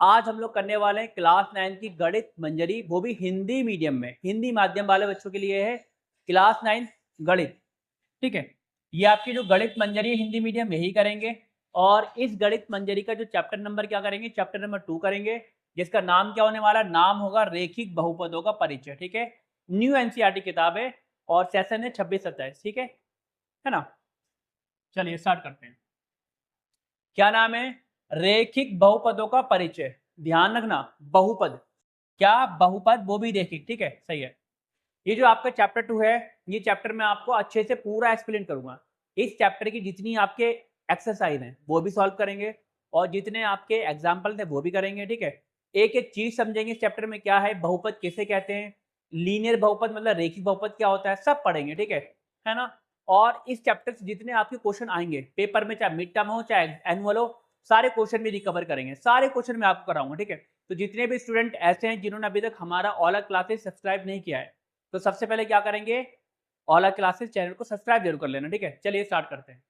आज हम लोग करने वाले हैं क्लास 9 की गणित मंजरी, वो भी हिंदी मीडियम में, हिंदी माध्यम वाले बच्चों के लिए है क्लास 9 गणित। ठीक है, ये आपकी जो गणित मंजरी है हिंदी मीडियम यही करेंगे। और इस गणित मंजरी का जो चैप्टर नंबर क्या करेंगे, चैप्टर नंबर 2 करेंगे, जिसका नाम क्या होने वाला है, नाम होगा रेखिक बहुपदों का परिचय। ठीक है, न्यू एनसीईआरटी किताब है और सेशन है 26-27। ठीक है ना। चलिए स्टार्ट करते हैं। क्या नाम है, रेखिक बहुपदों का परिचय। ध्यान रखना, बहुपद, क्या बहुपद, वो भी रेखिक। ठीक है, सही है। ये जो आपका चैप्टर 2 है, ये चैप्टर मैं आपको अच्छे से पूरा एक्सप्लेन करूंगा। इस चैप्टर की जितनी आपके एक्सरसाइज हैं वो भी सॉल्व करेंगे और जितने आपके एग्जाम्पल थे वो भी करेंगे। ठीक है, एक एक चीज समझेंगे इस चैप्टर में, क्या है बहुपद, किसे कहते हैं, लीनियर बहुपद मतलब रेखिक बहुपद क्या होता है, सब पढ़ेंगे। ठीक है ना। और इस चैप्टर से जितने आपके क्वेश्चन आएंगे पेपर में, चाहे मिड टर्म हो चाहे एनुअल हो, सारे क्वेश्चन भी रिकवर करेंगे, सारे क्वेश्चन मैं आपको कराऊंगा। ठीक है, तो जितने भी स्टूडेंट ऐसे हैं जिन्होंने अभी तक हमारा ऑल क्लासेस सब्सक्राइब नहीं किया है, तो सबसे पहले क्या करेंगे, ऑल क्लासेस चैनल को सब्सक्राइब जरूर कर लेना। ठीक है, चलिए स्टार्ट करते हैं।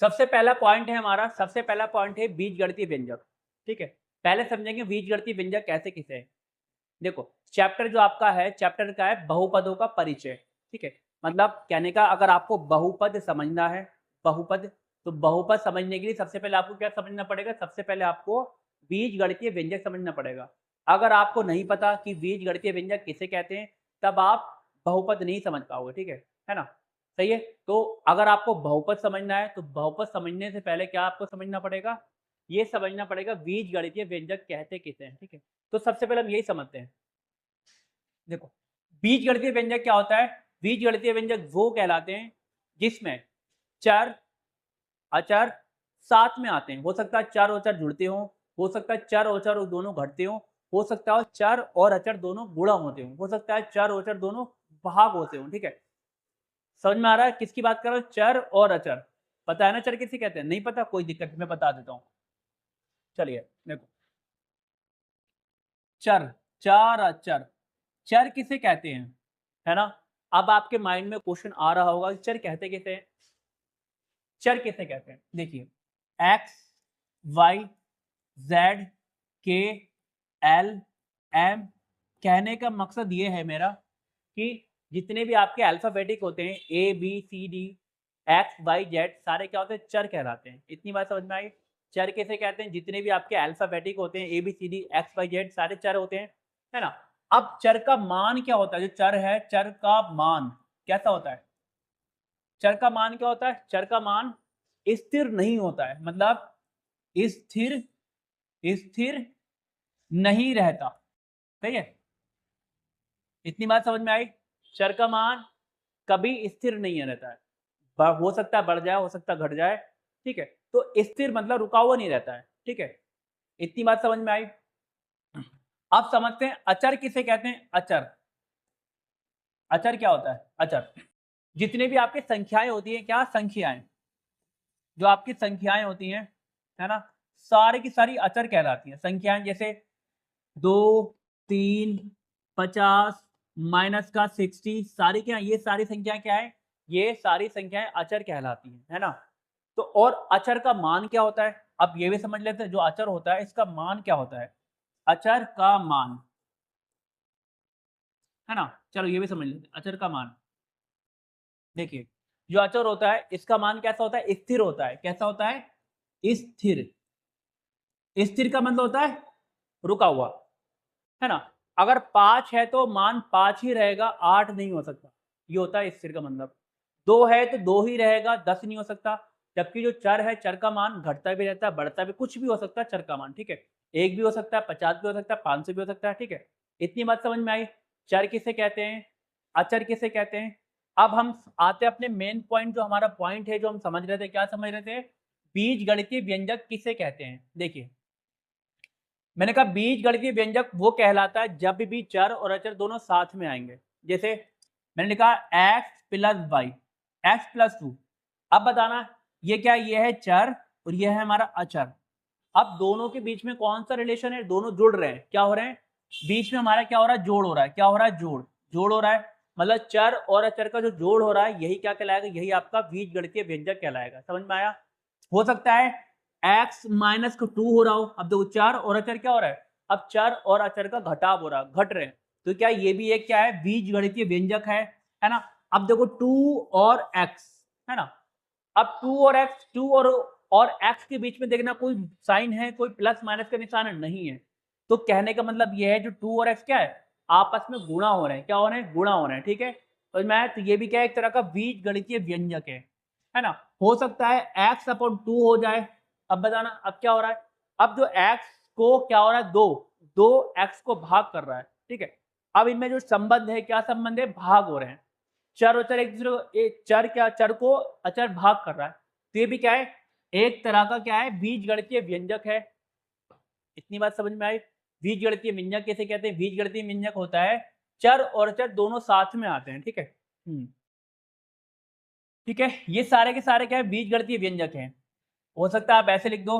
सबसे पहला पॉइंट है हमारा, सबसे पहला पॉइंट है बीजगणितीय व्यंजक। ठीक है, पहले समझेंगे बीजगणितीय व्यंजक कैसे किसे है। देखो, चैप्टर जो आपका है, चैप्टर का है बहुपदों का परिचय। ठीक है, मतलब कहने का, अगर आपको बहुपद समझना है, बहुपद, तो बहुपद समझने के लिए सबसे पहले आपको क्या समझना पड़ेगा, सबसे पहले आपको बीजगणितीय व्यंजक समझना पड़ेगा। अगर आपको नहीं पता कि बीजगणितीय व्यंजक किसे कहते हैं, तब आप बहुपद नहीं समझ पाओगे। ठीक है ना। सही है। तो अगर आपको बहुपद समझना है, तो बहुपद समझने से पहले क्या आपको समझना पड़ेगा, ये समझना पड़ेगा बीजगणितीय व्यंजक कहते किसे हैं। ठीक है, तो सबसे पहले हम यही समझते हैं। देखो, बीजगणितीय व्यंजक क्या होता है, बीजगणितीय व्यंजक वो कहलाते हैं जिसमें चर अचर साथ में आते हैं। हो सकता है चर और अचर जुड़ते हो सकता है चर और अचर दोनों घटते हो सकता है चर और अचर दोनों गुणा होते हो सकता है चर और अचर दोनों भाग होते हो। ठीक है, समझ में आ रहा है किसकी बात कर रहा हूं, चर और अचर। पता है ना चर किसे कहते हैं, नहीं पता, कोई दिक्कत नहीं, मैं बता देता हूं। चलिए देखो, चर, चार अचर, चर किसे कहते हैं, है ना। अब आपके माइंड में क्वेश्चन आ रहा होगा कि चर कहते किसे हैं, चर किसे कहते हैं। देखिए, एक्स, वाई, जेड, के, एल, एम, कहने का मकसद ये है मेरा कि जितने भी आपके अल्फाबेटिक होते हैं, A B C D, X Y Z, सारे क्या होते हैं, चर कहलाते हैं। इतनी बात समझ में आई। चर किसे कहते हैं, जितने भी आपके अल्फाबेटिक होते हैं, A B C D X Y Z, सारे चर होते हैं, है ना। अब चर का मान क्या होता है, जो चर है, चर का मान कैसा होता है, चर का मान क्या होता है, चर का मान स्थिर नहीं होता है, मतलब स्थिर स्थिर नहीं रहता। सही है, इतनी बात समझ में आई। चर का मान कभी स्थिर नहीं रहता है, हो सकता है बढ़ जाए, हो सकता है घट जाए। ठीक है, तो स्थिर मतलब रुका हुआ नहीं रहता है। ठीक है, इतनी बात समझ में आई। अब समझते हैं अचर किसे कहते हैं, अचर, अचर क्या होता है, अचर जितने भी आपके संख्याएं होती हैं, क्या संख्याएं, जो आपकी संख्याएं होती हैं, है ना, सारी की सारी अचर कहलाती हैं। संख्याएं जैसे 2, 3, 50, माइनस का 60, सारी क्या, ये सारी संख्याएं क्या है, ये सारी संख्याएं अचर कहलाती हैं, है ना। तो और अचर का मान क्या होता है, अब ये भी समझ लेते हैं, जो अचर होता है इसका मान क्या होता है, अचर का मान, है ना। चलो ये भी समझ लेते हैं, अचर का मान। देखिए, जो अचर होता है इसका मान कैसा होता है, स्थिर होता है। कैसा होता है, स्थिर। स्थिर का मतलब होता है रुका हुआ, है ना। अगर 5 है तो मान 5 ही रहेगा, 8 नहीं हो सकता, ये होता है स्थिर का मतलब। 2 है तो 2 ही रहेगा, 10 नहीं हो सकता। जबकि जो चर है, चर का मान घटता भी रहता है, बढ़ता भी, कुछ भी हो सकता है चर का मान। ठीक है, 1 भी हो सकता है, 50 भी हो सकता है, 500 भी हो सकता है। ठीक है, इतनी बात समझ में आई। चर किसे कहते हैं, अचर किसे कहते हैं। अब हम आते हैं अपने मेन पॉइंट, जो हमारा पॉइंट है, जो हम समझ रहे थे, क्या समझ रहे थे, बीज गणितीय व्यंजक किसे कहते हैं। देखिए, मैंने कहा बीज गणितीय व्यंजक वो कहलाता है जब भी चर और अचर दोनों साथ में आएंगे। जैसे मैंने लिखा X plus Y, X plus 2। अब बताना ये क्या, ये है चर और ये है हमारा अचर। अब दोनों के बीच में कौन सा रिलेशन है, दोनों जुड़ रहे हैं, क्या हो रहे हैं, बीच में हमारा क्या हो रहा है, जोड़ हो रहा है। क्या हो रहा है, जोड़, जोड़ हो रहा है, मतलब चर और अचर का जो जोड़ हो रहा है, यही क्या कहलाएगा, यही आपका बीज गणितीय व्यंजक कहलाएगा। समझ में आया। हो सकता है x माइनस को 2 हो रहा हो, अब देखो चर और अचर क्या हो रहा है, अब चर और अचर का घटाव हो रहा, घट रहे हैं, तो क्या ये भी एक क्या है, बीजगणितीय व्यंजक है ना। अब देखो 2 और x है ना, अब 2 और x, 2 और x के बीच में देखना कोई साइन है, कोई प्लस माइनस का निशान नहीं है, तो कहने का मतलब ये है जो 2 और x क्या है, आपस में गुणा हो रहे हैं, क्या हो रहे हैं, गुणा हो रहे हैं, ठीक है। तो मैं तो ये भी क्या है, एक तरह का बीजगणितीय व्यंजक है ना। हो सकता है x अपॉन 2 हो जाए, अब बताना अब क्या हो रहा है, अब जो x को क्या हो रहा है, दो x को भाग कर रहा है, ठीक है। अब इनमें जो संबंध है, क्या संबंध है, भाग हो रहे हैं, चर और चर एक दूसरे को, चर क्या, चर को अचर भाग कर रहा है, तो ये भी क्या है, एक तरह का क्या है, बीजगणितीय व्यंजक है। इतनी बात समझ में आई। बीजगणितीय व्यंजक कैसे कहते हैं, बीजगणितीय व्यंजक होता है चर और चर दोनों साथ में आते हैं, ठीक है। ठीक है, ये सारे के सारे क्या है, बीजगणितीय व्यंजक हैं। हो सकता है आप ऐसे लिख दो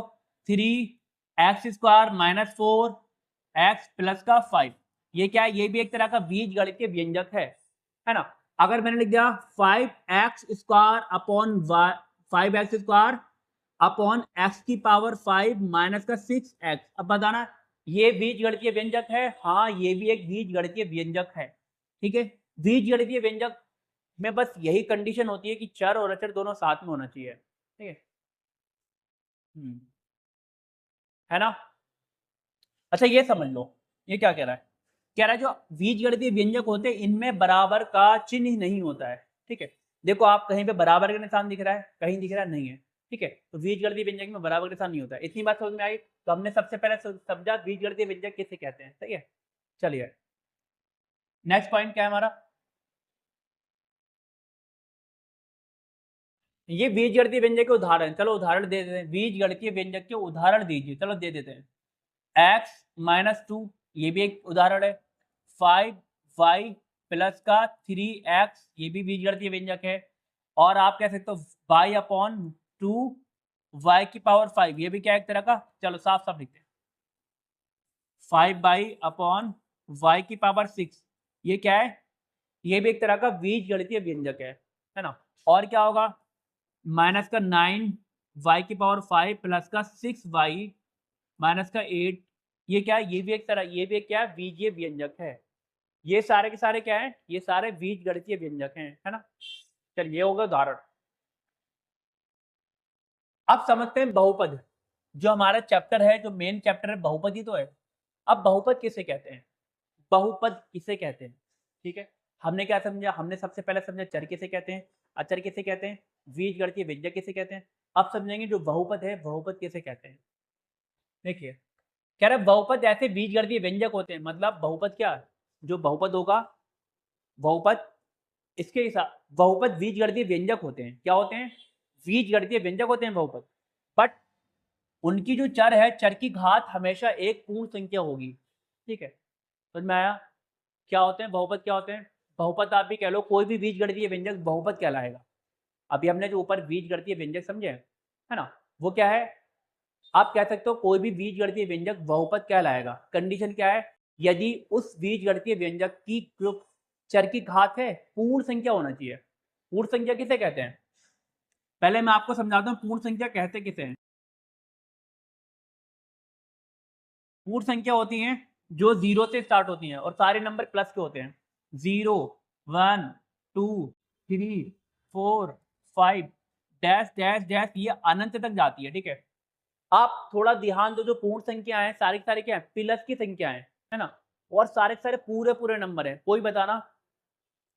3x² माइनस 4x प्लस का 5, ये क्या है, ये भी एक तरह का बीजगणितीय व्यंजक है ना। अगर मैंने लिख दिया 5x² upon 5x² upon x की पावर 5 माइनस का 6x, अब बताना ये बीजगणितीय व्यंजक है, हाँ ये भी एक बीजगणितीय व्यंजक है, ठीक है। बीजगणितीय व्यंजक में बस यही कंडीशन होती है कि चर और अचर दोनों साथ में होना चाहिए, ठीक है। है ना। अच्छा ये समझ लो, ये क्या कह रहा है, कह रहा है जो बीजगणितीय व्यंजक होते हैं इनमें बराबर का चिन्ह नहीं होता है, ठीक है। देखो आप कहीं पे बराबर का निशान दिख रहा है, कहीं दिख रहा नहीं है, ठीक है, तो बीजगणितीय व्यंजक में बराबर का निशान नहीं होता है। इतनी बात समझ में आई, तो हमने सबसे पहले समझा बीजगणितीय व्यंजक किसे कहते हैं, सही है। चलिए नेक्स्ट पॉइंट क्या है हमारा, ये बीजगणितीय व्यंजक के उदाहरण, चलो उदाहरण दे देते हैं, बीजगणितीय व्यंजक के उदाहरण दीजिए, चलो दे देते हैं। x माइनस 2 ये भी एक उदाहरण है, 5y प्लस का 3x ये भी बीजगणितीय व्यंजक है, और आप कह सकते हो y अपॉन 2 y की पावर 5 ये भी क्या एक तरह का, चलो साफ साफ लिखते हैं 5y अपॉन y की पावर 6 ये क्या है, ये भी एक तरह का बीजगणितीय व्यंजक है ना। और क्या होगा, माइनस का 9 y की पावर 5 प्लस का 6y माइनस का 8 ये क्या है, ये भी एक तरह, ये भी एक क्या है, बीजीय व्यंजक है। ये सारे के सारे क्या है, ये सारे बीजगणितीय व्यंजक हैं, है ना। चलिए ये होगा उदाहरण। अब समझते हैं बहुपद, जो हमारा चैप्टर है, जो मेन चैप्टर है बहुपद ही तो है। अब बहुपद किसे कहते हैं, बहुपद किसे कहते हैं, ठीक है। हमने क्या समझा, हमने सबसे पहले समझा चर किसे कहते हैं, अचर किसे कहते हैं, बीजगणितीय व्यंजक किसे कहते हैं। अब समझेंगे जो बहुपद है, बहुपद किसे कहते हैं। देखिए कह रहे बहुपद ऐसे बीजगणितीय व्यंजक होते हैं, मतलब बहुपद क्या है, जो बहुपद होगा, बहुपद इसके हिसाब, बहुपद बीजगणितीय व्यंजक होते हैं, क्या होते हैं, बीजगणितीय व्यंजक होते हैं बहुपद, बट उनकी जो चर है, चर की घात हमेशा एक पूर्ण संख्या होगी, ठीक है। समझ में आया, क्या होते हैं बहुपद, क्या होते हैं बहुपद, आप भी कह लो कोई भी बीजगणितीय व्यंजक बहुपद कहलाएगा। अभी हमने जो ऊपर बीजगणितीय व्यंजक समझे है ना, वो क्या है, आप कह सकते हो कोई भी बीजगणितीय व्यंजक बहुपद कहलाएगा। कंडीशन क्या है, यदि उस बीजगणितीय व्यंजक की जो चर की घात है पूर्ण संख्या होना चाहिए। पूर्ण संख्या किसे कहते हैं, पहले मैं आपको समझाता हूँ पूर्ण संख्या कहते किसे हैं। पूर्ण संख्या होती हैं जो 0 से स्टार्ट होती हैं और सारे नंबर प्लस के होते हैं, 0 1 2 3 4 5 डैश डैश डैश, ये अनंत तक जाती है, ठीक है। आप थोड़ा ध्यान दो, जो पूर्ण संख्या है सारी की सारी क्या है, प्लस की संख्या है ना, और सारे के सारे पूरे पूरे नंबर है। कोई बताना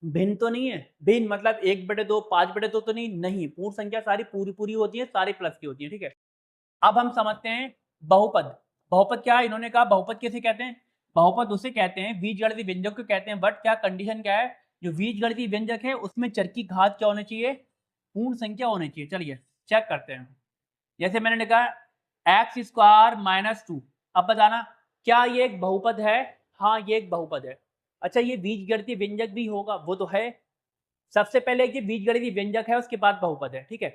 भिन्न तो नहीं है, भिन्न मतलब 1/2 5/2 तो नहीं, पूर्ण संख्या सारी पूरी पूरी होती है, सारी प्लस की होती है, ठीक है। अब हम समझते हैं बहुपद। बहुपद क्या है, इन्होंने कहा बहुपद किसे कहते हैं, बहुपद उसे कहते हैं, बीजगणितीय व्यंजक को कहते हैं, बट क्या कंडीशन क्या है, जो बीजगणितीय व्यंजक है उसमें चर की घात क्या होनी चाहिए, पूर्ण संख्या होनी चाहिए। चलिए चेक करते हैं, जैसे मैंने लिखा x² माइनस 2, अब बताना क्या ये एक बहुपद है, हाँ ये एक बहुपद है। अच्छा ये बीजगणितीय व्यंजक भी होगा, वो तो है, सबसे पहले ये बीजगणितीय व्यंजक है उसके बाद बहुपद है, ठीक है।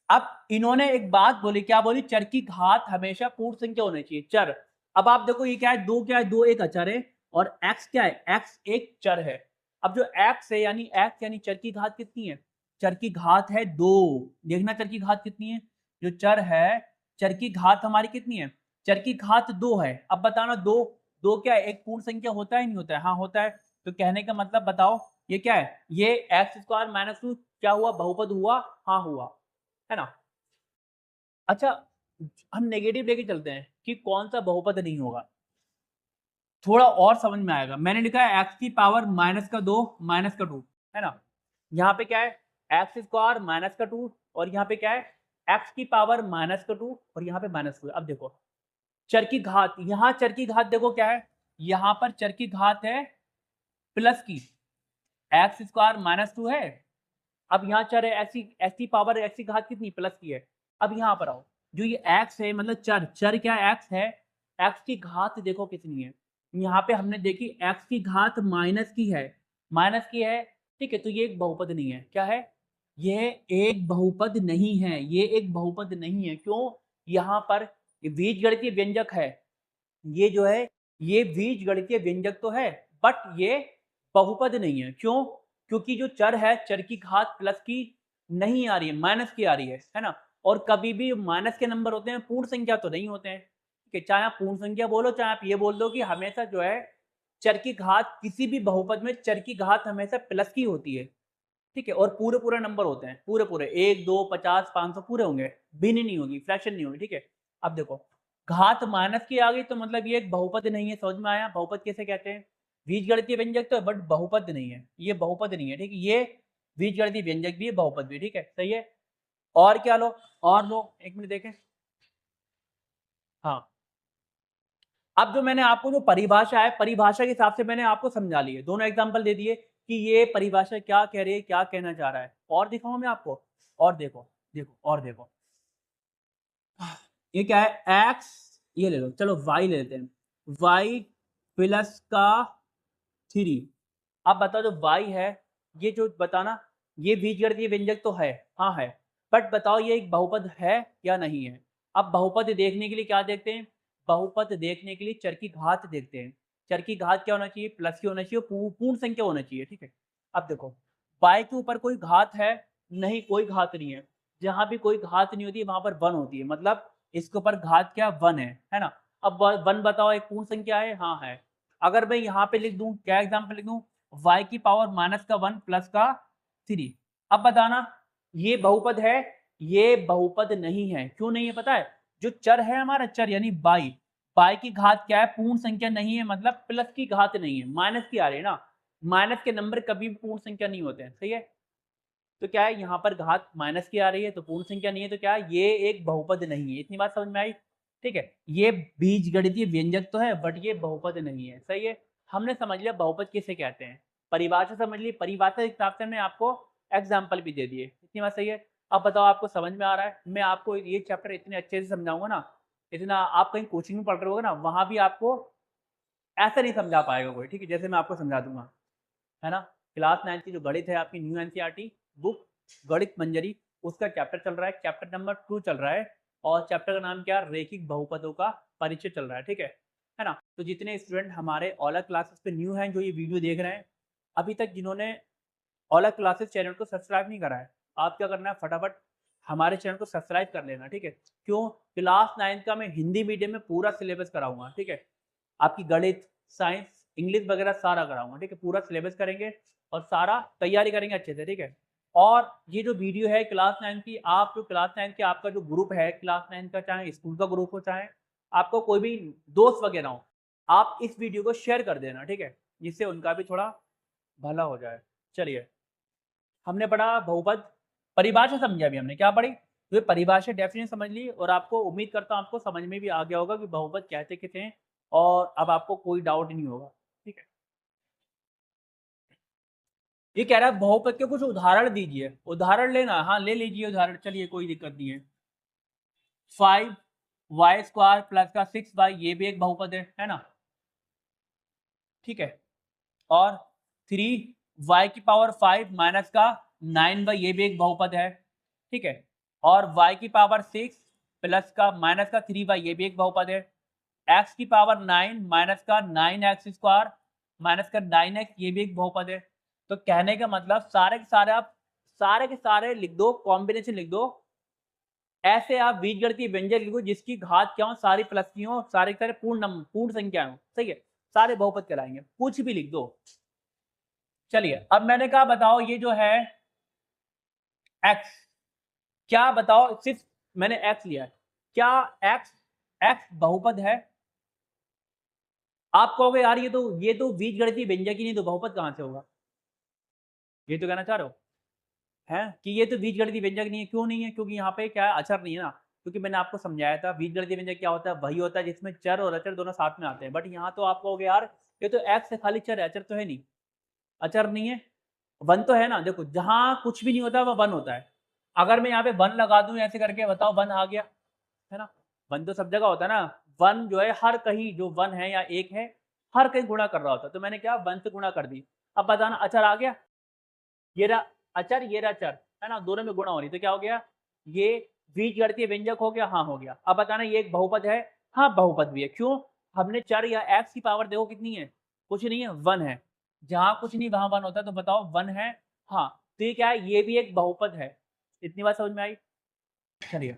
अब इन्होंने एक बात बोली, क्या बोली, चर की घात हमेशा पूर्ण संख्या होनी चाहिए, चर। अब आप देखो ये क्या है, दो क्या है, दो एक अचर है, और x क्या है, x एक चर है। अब जो x है यानी x यानी चर की घात कितनी है, चर की घात है 2, देखना चर की घात कितनी है, जो चर है, चर की घात हमारी कितनी है? चर की घात 2 है। अब बताना 2 2 क्या है? एक पूर्ण संख्या होता है नहीं होता है? हाँ होता है। तो कहने का मतलब बताओ ये क्या है? ये एक्स स्क्वायर माइनस 2 क्या हुआ? बहुपद हुआ? हाँ हुआ, है ना? अच्छा, हम नेगेटिव लेके चलते हैं कि कौन सा बहुपद नहीं होगा, थोड़ा और समझ में आएगा। मैंने लिखा है एक्स की पावर माइनस का 2 माइनस का 2, है ना? यहाँ पे क्या है? एक्स स्क्वायर माइनस का 2 और यहाँ पे क्या है? एक्स की पावर माइनस का 2 और यहाँ पे माइनस 2। अब देखो चर की घात, यहाँ चर की घात देखो क्या है? यहाँ पर चर की घात है प्लस की, एक्स स्क्वायर माइनस 2 है। अब यहाँ चर है एक्स की पावर, एक्स की घात कितनी? प्लस की है। अब यहाँ पर आओ, जो ये एक्स है मतलब चर, चर क्या एक्स है, एक्स की घात देखो कितनी है। यहाँ पे हमने देखी एक्स की घात माइनस की है, माइनस की है, ठीक है? तो ये एक बहुपद नहीं है। क्या है? ये एक बहुपद नहीं है, ये एक बहुपद नहीं है। क्यों? यहाँ पर बीजगणितीय व्यंजक है, ये जो है ये बीजगणितीय व्यंजक तो है बट ये बहुपद नहीं है। क्यों? क्योंकि जो चर है, चर की घात प्लस की नहीं आ रही है, माइनस की आ रही है ना? और कभी भी माइनस के नंबर होते हैं, पूर्ण संख्या तो नहीं होते हैं, ठीक है? चाहे आप पूर्ण संख्या बोलो, चाहे आप ये बोल दो कि हमेशा जो है चर की घात, किसी भी बहुपद में चर की घात हमेशा प्लस की होती है, ठीक है? और पूरे पूरे नंबर होते हैं, पूरे पूरे 1 2 50 500 पूरे होंगे, भिन्न नहीं होगी, फ्रैक्शन नहीं होगी, ठीक है? अब देखो घात माइनस की आ गई तो मतलब ये एक बहुपद नहीं है। समझ में आया? बहुपद कैसे कहते हैं? बीजगणितीय व्यंजक तो है बट बहुपद नहीं है, ये बहुपद नहीं है, ठीक है? ये बीजगणितीय व्यंजक भी है, बहुपद भी, ठीक है? सही है। और क्या लो? और लो, एक मिनट देखें। हाँ, अब जो मैंने आपको जो परिभाषा है, परिभाषा के हिसाब से मैंने आपको समझा ली है, दोनों एग्जाम्पल दे दिए कि ये परिभाषा क्या कह रही है, क्या कहना चाह रहा है। और दिखाऊं मैं आपको? और देखो, देखो और देखो, ये क्या है? एक्स, ये ले लो, चलो वाई ले लेते हैं, वाई प्लस का 3। अब बताओ जो वाई है, ये जो बताना, ये बीजगणितीय व्यंजक तो है, हाँ है, बट बताओ ये एक बहुपद है या नहीं है? अब बहुपद देखने के लिए क्या देखते हैं? बहुपद देखने के लिए चर की घात देखते हैं। चर की घात क्या होना चाहिए? प्लस की होना चाहिए, पूर्ण संख्या होना चाहिए, ठीक है? अब देखो वाई के ऊपर कोई घात है? नहीं, कोई घात नहीं है। जहां भी कोई घात नहीं होती वहां पर वन होती है, मतलब इसके ऊपर घात क्या? वन है ना? अब वन बताओ एक पूर्ण संख्या है? हाँ है। अगर मैं यहाँ पे लिख दूं, क्या एग्जाम्पल लिख दूं? y की पावर माइनस का 1 प्लस का 3। अब बताना ये बहुपद है? ये बहुपद नहीं है। क्यों नहीं है पता है? जो चर है हमारा, चर यानी बाई, बाई की घात क्या है? पूर्ण संख्या नहीं है, मतलब प्लस की घात नहीं है, माइनस की आ रही है ना? माइनस के नंबर कभी भी पूर्ण संख्या नहीं होते हैं, सही है? तो क्या है, यहाँ पर घात माइनस की आ रही है तो पूर्ण संख्या नहीं है, तो क्या है? ये एक बहुपद नहीं है। इतनी बात समझ में आई? ठीक है, ये बीजगणितीय व्यंजक तो है बट ये बहुपद नहीं है, सही है? हमने समझ लिया बहुपद किसे कहते हैं, परिभाषा समझ ली, परिभाषा के हिसाब से मैं आपको एग्जाम्पल भी दे दिए। इतनी बात सही है? अब बताओ आपको समझ में आ रहा है? मैं आपको ये चैप्टर इतने अच्छे से समझाऊंगा ना, इतना आप कहीं कोचिंग में पढ़ रहे होगे ना, वहां भी आपको ऐसा नहीं समझा पाएगा कोई, ठीक है? जैसे मैं आपको समझा दूंगा, है ना? क्लास 9 की जो गणित है आपकी, न्यू एनसीईआरटी बुक गणित मंजरी, उसका चैप्टर चल रहा है, चैप्टर नंबर 2 चल रहा है, और चैप्टर का नाम क्या? रेखिक बहुपदों का परिचय चल रहा है, ठीक है ना? तो जितने स्टूडेंट हमारे ऑलर क्लासेस पे न्यू हैं, जो ये वीडियो देख रहे हैं, अभी तक जिन्होंने ऑलर क्लासेस चैनल को सब्सक्राइब नहीं करा है, आप क्या करना है? फटाफट हमारे चैनल को सब्सक्राइब कर लेना, ठीक है? क्यों? क्लास 9 का मैं हिंदी मीडियम में पूरा सिलेबस कराऊंगा, ठीक है? आपकी गणित, साइंस, इंग्लिश वगैरह सारा कराऊंगा, ठीक है? पूरा सिलेबस करेंगे और सारा तैयारी करेंगे अच्छे से, ठीक है? और ये जो वीडियो है क्लास 9 की, आप जो क्लास 9 के आपका जो ग्रुप है क्लास 9 का, चाहे स्कूल का ग्रुप हो, चाहे आपको कोई भी दोस्त वगैरह हो, आप इस वीडियो को शेयर कर देना, ठीक है? जिससे उनका भी थोड़ा भला हो जाए। चलिए, हमने पढ़ा बहुपद, परिभाषा समझी अभी हमने, क्या पढ़ी? तो ये परिभाषा डेफिनेशन समझ ली, और आपको उम्मीद करता हूँ आपको समझ में भी आ गया होगा कि बहुपद कहते किसे हैं, और अब आपको कोई डाउट नहीं होगा, ठीक है? ये कह रहा है बहुपद के कुछ उदाहरण दीजिए, उदाहरण लेना, हाँ ले लीजिए उदाहरण, चलिए कोई दिक्कत नहीं है। 5y² प्लस का 6y, ये भी एक बहुपद है ना? ठीक है। और 3y की पावर 5 माइनस का 9y, ये भी एक बहुपद है, ठीक है? और y की पावर 6 प्लस का माइनस का 3y, ये भी एक बहुपद है। x की पावर 9 माइनस का 9x² माइनस का 9x, ये भी एक बहुपद है। तो कहने का मतलब सारे के सारे आप सारे के सारे लिख दो, कॉम्बिनेशन लिख दो, ऐसे आप बीजगणितीय व्यंजक लिखो जिसकी घात क्या हो, सारी प्लस की हो, सारे सारे पूर्ण संख्या हो, सही है, सारे बहुपद कहलाएंगे, कुछ भी लिख दो। चलिए अब मैंने कहा बताओ ये जो है x, क्या बताओ, सिर्फ मैंने x लिया है, क्या x x बहुपद है? आप कहोगे यार ये तो बीजगणितीय व्यंजक ही नहीं, तो बहुपद कहां से होगा? ये तो कहना चाह रहे हो है कि ये तो बीजगणितीय व्यंजक नहीं है। क्यों नहीं है? क्योंकि यहाँ पे क्या है, अचर नहीं है ना। क्योंकि मैंने आपको समझाया था बीजगणितीय व्यंजक क्या होता है, वही होता है जिसमें चर और अचर दोनों साथ में आते हैं। बट यहाँ तो आप कहोगे यार ये तो एक्स है, खाली चर है, अचर तो है नहीं। अचर नहीं है, वन तो है ना। देखो जहाँ कुछ भी नहीं होता वह वन होता है। अगर मैं यहाँ पे वन लगा दूं ऐसे करके, बताओ वन आ गया, है ना। वन तो सब जगह होता है ना। वन जो है हर कहीं, जो वन है या एक है, हर कहीं गुणा कर रहा होता है। तो मैंने क्या वन से गुणा कर दी। अब बताना अचर आ गया, ये रहा अचर, ये रहा चर, है ना, दोनों में गुणा हो रही, तो क्या हो गया, ये बीजगणितीय व्यंजक हो गया। हाँ हो गया। अब बताना ये एक बहुपद है? हाँ बहुपद भी है। क्यों? हमने चर या एक्स की पावर देखो कितनी है, कुछ नहीं है, वन है। जहां कुछ नहीं वहां वन होता है, तो बताओ वन है। हाँ, तो ये क्या है, ये भी एक बहुपद है। इतनी बात समझ में आई? चलिए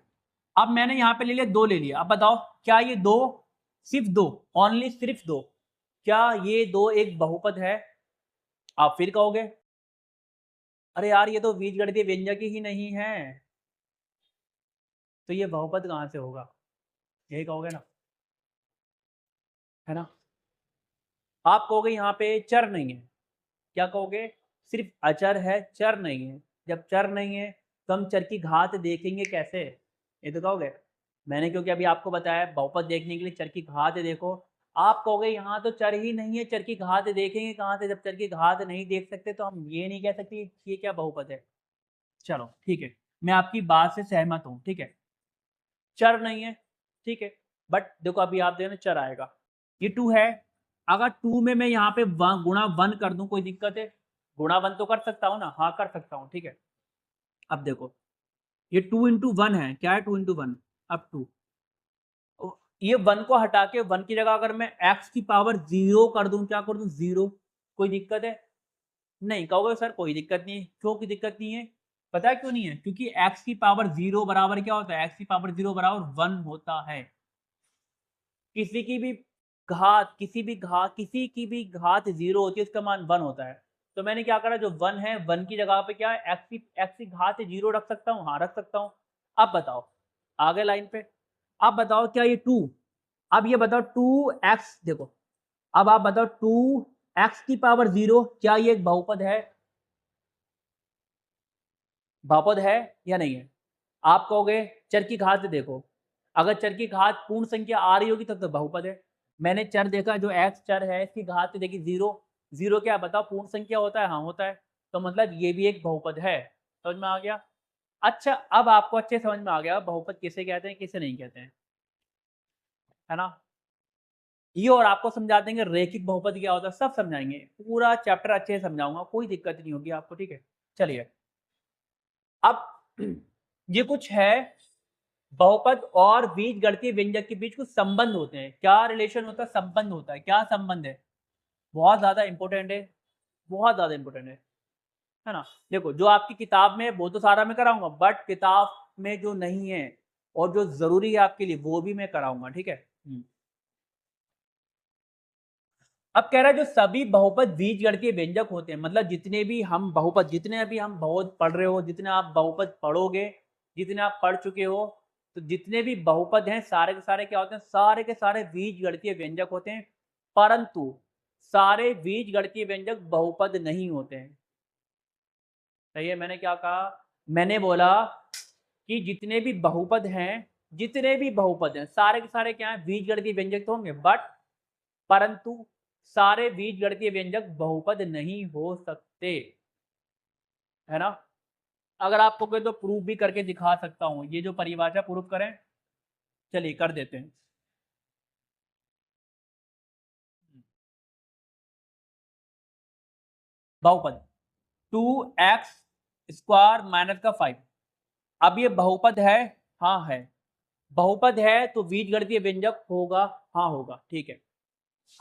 अब मैंने यहाँ पे ले लिया, दो ले लिया। अब बताओ क्या ये दो, सिर्फ दो, ओनली सिर्फ दो, क्या ये दो एक बहुपद है? आप फिर कहोगे अरे यार ये तो बीजगणितीय व्यंजक ही नहीं है, तो ये बहुपद कहाँ से होगा? यही कहोगे ना, है ना। आप कहोगे यहाँ पे चर नहीं है, क्या कहोगे, सिर्फ अचर है, चर नहीं है। जब चर नहीं है तो हम चर की घात देखेंगे कैसे, ये तो कहोगे। मैंने क्योंकि अभी आपको बताया बहुपद देखने के लिए चर की घात देखो। आप कहोगे यहाँ तो चर ही नहीं है, चर की घात देखेंगे कहाँ से? जब चर की घात नहीं देख सकते तो हम ये नहीं कह सकते कि ये क्या बहुपद है। चलो ठीक है, मैं आपकी बात से सहमत हूँ, ठीक है, चर नहीं है, ठीक है। बट देखो अभी आप देखना चर आएगा, ये टू है। अगर टू में मैं यहाँ पे गुणा वन कर दूं, कोई दिक्कत है? गुणा वन तो कर सकता हूँ ना, हाँ कर सकता हूँ, ठीक है। अब देखो ये टू इंटू वन है, क्या है, टू इंटू वन। अब टू, ये वन को हटा के वन की जगह अगर मैं एक्स की पावर जीरो कर दूं, क्या कर दूं, जीरो, कोई दिक्कत है? नहीं। कहोगे सर कोई दिक्कत नहीं है, क्यों की दिक्कत नहीं है? पता है क्यों नहीं है? क्योंकि एक्स की पावर जीरो बराबर क्या होता है, एक्स की पावर जीरो बराबर वन होता है। किसी की भी घात, किसी की भी घात जीरो होती है, उसका मान वन होता है। तो मैंने क्या करा, जो वन है वन की जगह पे क्या है, एक्स की घात जीरो रख सकता हूँ, हाँ रख सकता हूँ। अब बताओ आगे लाइन पे, अब बताओ क्या ये टू, अब ये बताओ टू एक्स, देखो अब आप बताओ टू एक्स की पावर जीरो, क्या ये एक बहुपद है? बहुपद है या नहीं है? आप कहोगे चर की घात देखो, अगर चर की घात पूर्ण संख्या आ रही होगी तब तो बहुपद है। मैंने चर देखा, जो एक्स चर है इसकी घात देखी जीरो, जीरो क्या बताओ पूर्ण संख्या होता है? हाँ होता है। तो मतलब ये भी एक बहुपद है। समझ में आ गया? अच्छा अब आपको अच्छे समझ में आ गया बहुपद किसे कहते हैं किसे नहीं कहते हैं, है ना। ये और आपको समझा देंगे रेखिक बहुपद क्या होता है, सब समझाएंगे, पूरा चैप्टर अच्छे से समझाऊंगा, कोई दिक्कत नहीं होगी आपको, ठीक है। चलिए अब ये कुछ है, बहुपद और बीजगणितीय व्यंजक के बीच कुछ संबंध होते हैं। क्या रिलेशन होता है, संबंध होता है। क्या संबंध है? बहुत ज्यादा इंपॉर्टेंट है, बहुत ज्यादा इंपॉर्टेंट है ना। देखो जो आपकी किताब में वो तो सारा मैं कराऊंगा, बट किताब में जो नहीं है और जो जरूरी है आपके लिए वो भी मैं कराऊंगा, ठीक है। अब कह रहा है जो सभी बहुपद बीजगणितीय व्यंजक होते हैं, मतलब जितने भी हम बहुपद, जितने अभी हम बहुत पढ़ रहे हो, जितने आप बहुपद पढ़ोगे, जितने आप पढ़ चुके हो, तो जितने भी बहुपद हैं सारे के सारे क्या होते हैं, सारे के सारे बीजगणितीय व्यंजक होते हैं। परंतु सारे बीजगणितीय व्यंजक बहुपद नहीं होते हैं। सही है, मैंने क्या कहा, मैंने बोला कि जितने भी बहुपद हैं, जितने भी बहुपद हैं सारे के सारे क्या हैं, बीजगणितीय व्यंजक तो होंगे, बट परंतु सारे बीजगणितीय व्यंजक बहुपद नहीं हो सकते, है ना। अगर आपको कोई तो प्रूफ भी करके दिखा सकता हूं, ये जो परिभाषा प्रूफ करें, चलिए कर देते हैं। बहुपद टू एक्स स्क्वायर माइनस का 5, अब ये बहुपद है, हाँ है, बहुपद है तो बीजगणितीय व्यंजक होगा, हाँ होगा, ठीक है।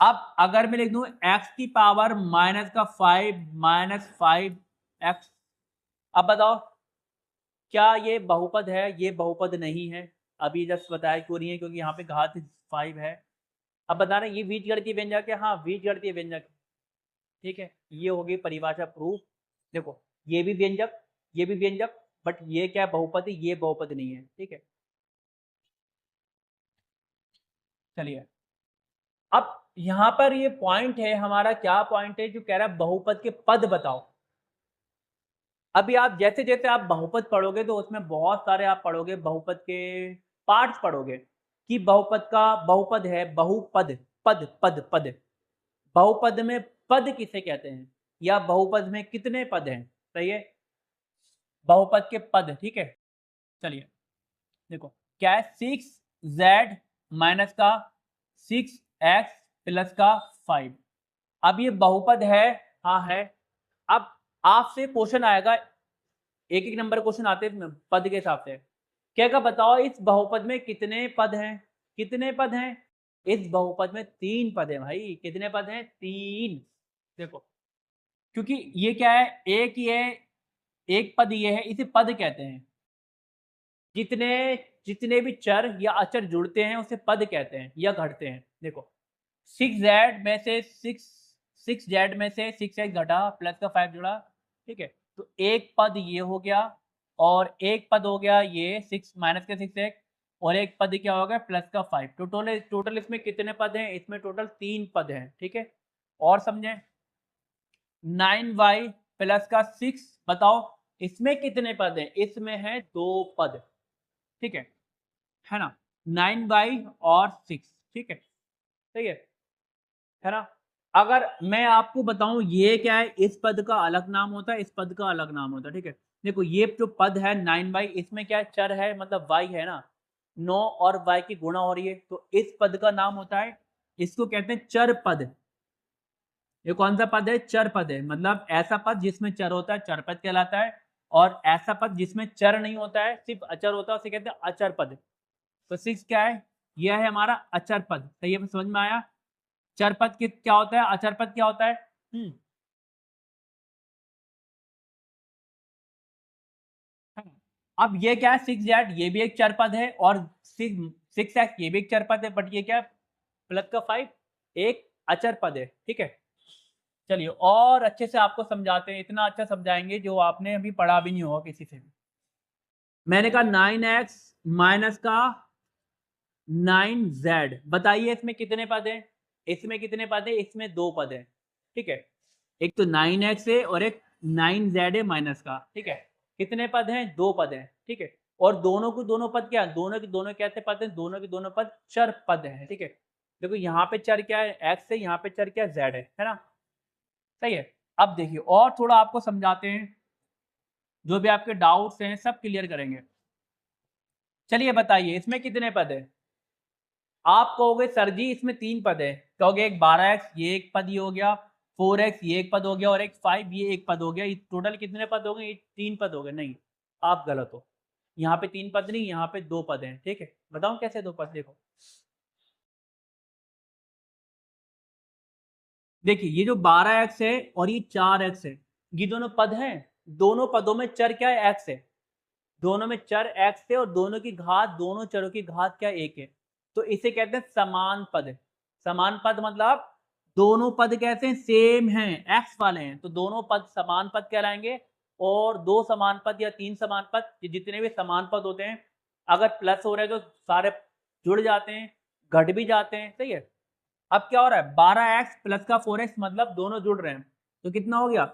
अब अगर मैं लिख दूं एक्स की पावर माइनस का 5 माइनस 5 एक्स, अब बताओ क्या ये बहुपद है? ये बहुपद नहीं है। अभी जस्ट बताया क्यों नहीं है, क्योंकि यहाँ पे घात 5 है। अब बता रहे हैं ये बीजगणितीय व्यंजक है, हाँ बीजगणितीय व्यंजक, ठीक है। ये होगी परिभाषा प्रूफ। देखो ये भी व्यंजक, ये भी व्यंजक, बट ये क्या है? बहुपद है, ये बहुपद नहीं है, ठीक है। चलिए अब यहाँ पर ये पॉइंट है हमारा, क्या पॉइंट है जो कह रहा है बहुपद के पद बताओ। अभी आप जैसे जैसे आप बहुपद पढ़ोगे तो उसमें बहुत सारे आप पढ़ोगे बहुपद के पार्ट्स पढ़ोगे, कि बहुपद का बहुपद है, बहुपद, पद पद पद, बहुपद में पद किसे कहते हैं, या बहुपद में कितने पद हैं, सही है, बहुपद के पद, ठीक है। चलिए देखो क्या है, 6z माइनस का 6x प्लस का 5। अब ये बहुपद है, हाँ है। अब आपसे क्वेश्चन आएगा, एक एक नंबर क्वेश्चन आते हैं पद के हिसाब से। क्या का बताओ इस बहुपद में कितने पद हैं? कितने पद हैं? इस बहुपद में 3 पद हैं भाई। कितने पद हैं? 3। देखो क्योंकि ये क्या है, एक ये एक पद ये है, इसे पद कहते हैं। जितने जितने भी चर या अचर जुड़ते हैं उसे पद कहते हैं या घटते हैं। देखो 6z में से 6z में से 6x घटा प्लस का 5 जुड़ा, ठीक है। तो एक पद ये हो गया, और एक पद हो गया ये 6 माइनस का 6x, और एक पद क्या हो गया प्लस का 5। टोटल इसमें कितने पद हैं? इसमें टोटल 3 पद हैं, ठीक है। और समझें 9y प्लस का 6, बताओ इसमें कितने पद हैं? इसमें है 2 पद, ठीक है ना, 9y और 6, ठीक है, सही है ना। अगर मैं आपको बताऊं ये क्या है, इस पद का अलग नाम होता है, इस पद का अलग नाम होता है, ठीक है। देखो ये जो पद है 9y, इसमें क्या है? चर है, मतलब y है ना, 9 और y की गुणा हो रही है, तो इस पद का नाम होता है, इसको कहते हैं चर पद। ये कौन सा पद है? चर पद है। मतलब ऐसा पद जिसमें चर होता है चर पद कहलाता है, और ऐसा पद जिसमें चर नहीं होता है, सिर्फ अचर होता है, उसे कहते हैं अचर पद। तो 6 क्या है? यह है हमारा अचर पद, सही है, समझ में आया। चर पद क्या होता है, अचर पद क्या होता है? अब ये क्या है, 6z ये भी एक चर पद है, और 6x ये भी एक चर पद है, बट ये क्या है? प्लस का 5 एक अचर पद है, ठीक है। चलिए और अच्छे से आपको समझाते हैं, इतना अच्छा समझाएंगे जो आपने अभी पढ़ा भी नहीं होगा किसी से भी। मैंने कहा 9x माइनस का 9z, बताइए इसमें कितने पद हैं? इसमें कितने पद हैं? इसमें 2 पद हैं, ठीक है। एक तो 9x है और एक 9z है माइनस का, ठीक है। कितने पद हैं? 2 पद हैं, ठीक है। और दोनों को दोनों पद क्या है? दोनों के दोनों कैसे पद हैं? दोनों के दोनों पद चर पद हैं, ठीक है। देखो यहाँ पे चर क्या है? x है, यहाँ पे चर क्या है? z है ना, सही है। अब देखिए और थोड़ा आपको समझाते हैं, जो भी आपके डाउट्स हैं सब क्लियर करेंगे। चलिए बताइए इसमें कितने पद है? आप कहोगे सर जी इसमें 3 पद है, कहोगे एक 12x ये एक पद ये हो गया, 4x ये एक पद हो गया, और एक 5 ये एक पद हो गया, टोटल कितने पद हो गए? ये 3 पद हो गए। नहीं, आप गलत हो। यहाँ पे 3 पद नहीं, यहाँ पे 2 पद हैं, ठीक है। बताऊं कैसे 2 पद? देखो देखिए ये जो 12x है और ये 4x है, ये दोनों पद हैं। दोनों पदों में चर क्या है? x है। दोनों में चर x है, और दोनों की घात, दोनों चरों की घात क्या? 1 है। तो इसे कहते हैं समान पद। समान पद मतलब दोनों पद कैसे हैं? सेम हैं, x वाले हैं, तो दोनों पद समान पद कहलाएंगे। और 2 समान पद या 3 समान पद, ये जितने भी समान पद होते हैं, अगर प्लस हो रहे हैं तो सारे जुड़ जाते हैं, घट भी जाते हैं, सही है। अब क्या हो रहा है? 12x प्लस का 4x, मतलब दोनों जुड़ रहे हैं, तो कितना हो गया?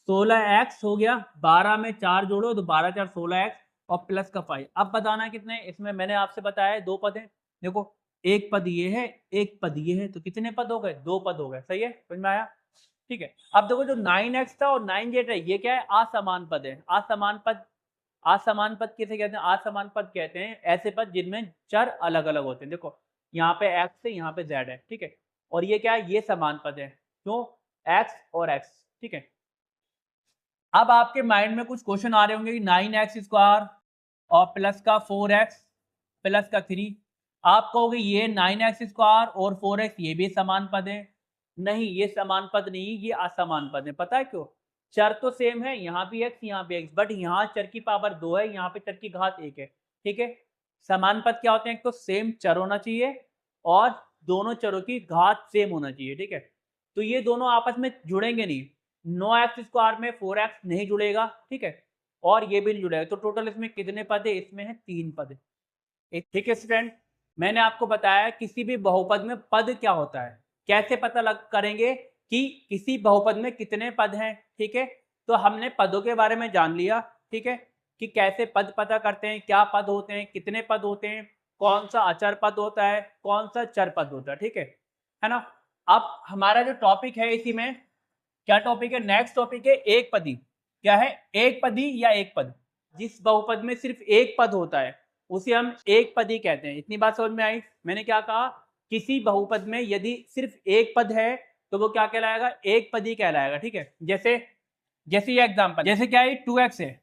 16x हो गया। 12 में 4 जोड़ो तो 12 4 16x, और प्लस का 5। अब बताना है कितने? इसमें मैंने आपसे बताया है 2 पद हैं। देखो एक पद ये है, एक पद ये है, तो कितने पद हो गए? 2 पद हो गए, सही है, समझ में आया, ठीक है। अब देखो जो 9x था और 9z है, ये क्या है? असमान पद है। असमान पद, असमान पद किसे कहते हैं? असमान पद कहते हैं ऐसे पद जिनमें चर अलग अलग होते हैं। देखो यहाँ पे x है, यहाँ पे z है, ठीक है। और ये क्या है? ये समान पद है, क्यों? x और x, ठीक है। अब आपके माइंड में कुछ क्वेश्चन आ रहे होंगे कि 9x स्क्वायर और प्लस का 4x प्लस का 3, आप कहोगे ये 9x स्क्वायर और 4x ये भी समान पद है। नहीं, ये समान पद नहीं, ये असमान पद है। पता है क्यों? चर तो सेम है, यहाँ भी x यहाँ भी x, बट यहाँ चर की पावर 2 है, यहाँ पे चर की घात 1 है। ठीक है, समान पद क्या होते हैं? तो सेम चर होना चाहिए और दोनों चरों की घात सेम होना चाहिए। ठीक है, तो ये दोनों आपस में जुड़ेंगे नहीं, 9x² में 4x नहीं जुड़ेगा। ठीक है, और ये भी नहीं जुड़ेगा, तो टोटल इसमें कितने पद है? इसमें है 3 पद। ठीक है स्टूडेंट, मैंने आपको बताया किसी भी बहुपद में पद क्या होता है, कैसे पता लग करेंगे कि किसी बहुपद में कितने पद हैं। ठीक है, तो हमने पदों के बारे में जान लिया। ठीक है, कि कैसे पद पता करते हैं, क्या पद होते हैं, कितने पद होते हैं, कौन सा अचर पद होता है, कौन सा चर पद होता है। ठीक है ना। अब हमारा जो टॉपिक है, इसी में क्या टॉपिक है? नेक्स्ट टॉपिक है एक पदी। क्या है? एक पदी या एक पद। जिस बहुपद में सिर्फ एक पद होता है उसे हम एक पदी कहते हैं। इतनी बात समझ में आई? मैंने क्या कहा? किसी बहुपद में यदि सिर्फ एक पद है तो वो क्या कहलाएगा? एक पदी कहलाएगा। ठीक है, जैसे ये एग्जांपल, जैसे क्या है? 2x है,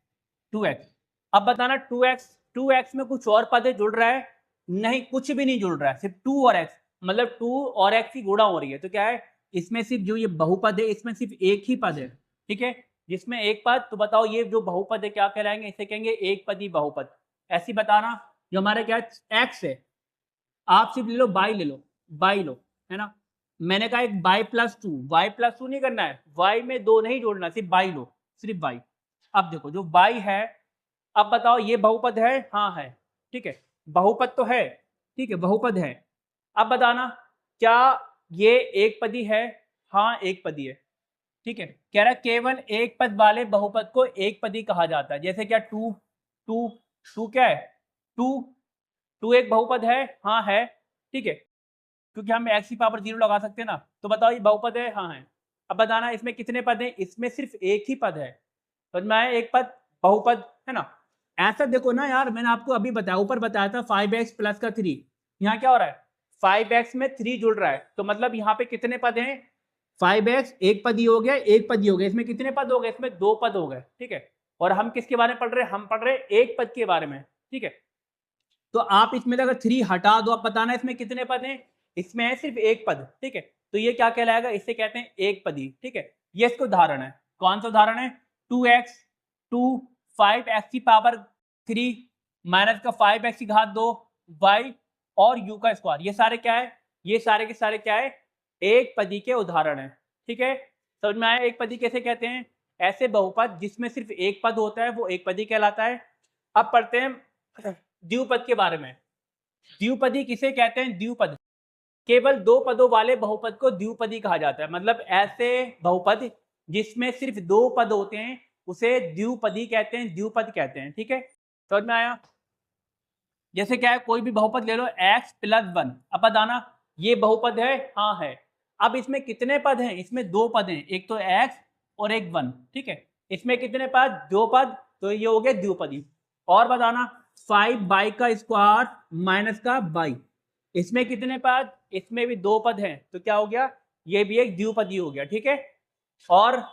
2x। अब बताना 2x में कुछ और पद जुड़ रहा है? नहीं, कुछ भी नहीं जुड़ रहा है, सिर्फ 2 और x, मतलब 2 और x की गुणा हो रही है। तो क्या है? इसमें सिर्फ जो ये बहुपद है इसमें सिर्फ एक ही पद है। ठीक है, जिसमें एक पद, तो बताओ ये जो बहुपद है क्या कहलाएंगे? इसे कहेंगे एक पदी बहुपद। ऐसी बताना। जो हमारे क्या x है, आप सिर्फ ले लो बाई, ले लो बाई लो, है ना। मैंने कहा एक बाई प्लस 2, वाई प्लस 2 नहीं करना है, वाई में 2 नहीं जोड़ना, सिर्फ बाई लो, सिर्फ बाई। अब देखो जो बाई है, अब बताओ ये बहुपद है? हाँ है। ठीक है, बहुपद तो है। ठीक है, बहुपद है। अब बताना क्या ये एक पदी है? हाँ एक पदी है। ठीक है, कह रहा केवल एक पद वाले बहुपद को एक पदी कहा जाता है। जैसे क्या 2 2 2 क्या है? 2 2 एक बहुपद है? हाँ है। ठीक है, क्योंकि हम x की पावर 0 लगा सकते हैं ना। तो बताओ ये बहुपद है? हाँ है। अब बताना इसमें कितने पद हैं? इसमें सिर्फ एक ही पद है। समझ में आया? एक पद बहुपद, है ना। ऐसा देखो ना यार, मैंने आपको अभी बताया, ऊपर बताया था 5x प्लस का 3। यहाँ क्या हो रहा है? 5x में 3 जुड़ रहा है, तो मतलब यहाँ पे कितने पद हैं? 5x एक पद ही हो गया, एक पद ही हो गया। इसमें कितने पद हो गए? इसमें 2 पद हो गए। ठीक है, और हम किसके बारे में पढ़ रहे हैं? हम पढ़ रहे हैं एक पद के बारे में। ठीक है, तो आप इसमें अगर 3 हटा दो, आप बताना इसमें कितने पद हैं? इसमें है सिर्फ एक पद। ठीक है, तो ये क्या कहलाएगा? इसे कहते हैं एक पदी। ठीक है, ये इसका उदाहरण है। कौन सा उदाहरण है? 2x 2 5x की पावर 3 माइनस का 5x की घात 2 y और u का स्क्वायर। ये सारे क्या है? ये सारे के सारे क्या है? एक पदी के उदाहरण है। ठीक है, समझ में आया? एक पदी कैसे कहते हैं? ऐसे बहुपद जिसमें सिर्फ एक पद होता है वो एक पदी कहलाता है। अब पढ़ते हैं द्विपद के बारे में। द्विपदी किसे कहते हैं? द्विपद केवल 2 पदों वाले बहुपद को द्विपदी कहा जाता है। मतलब ऐसे बहुपद जिसमें सिर्फ 2 पद होते हैं उसे द्विपदी कहते हैं, द्विपद कहते हैं। ठीक है, समझ में आया? जैसे क्या है? कोई भी बहुपद ले लो x प्लस 1। अब बताना ये बहुपद है? हाँ है। अब इसमें कितने पद हैं? इसमें 2 पद हैं, एक तो x और एक 1। ठीक है, इसमें कितने पद? 2 पद, तो ये हो गया द्विपदी। और बताना 5 बाई का स्क्वायर माइनस का बाई, इसमें कितने पद? इसमें भी 2 पद हैं, तो क्या हो गया? ये भी एक द्विपदी हो गया। ठीक है, और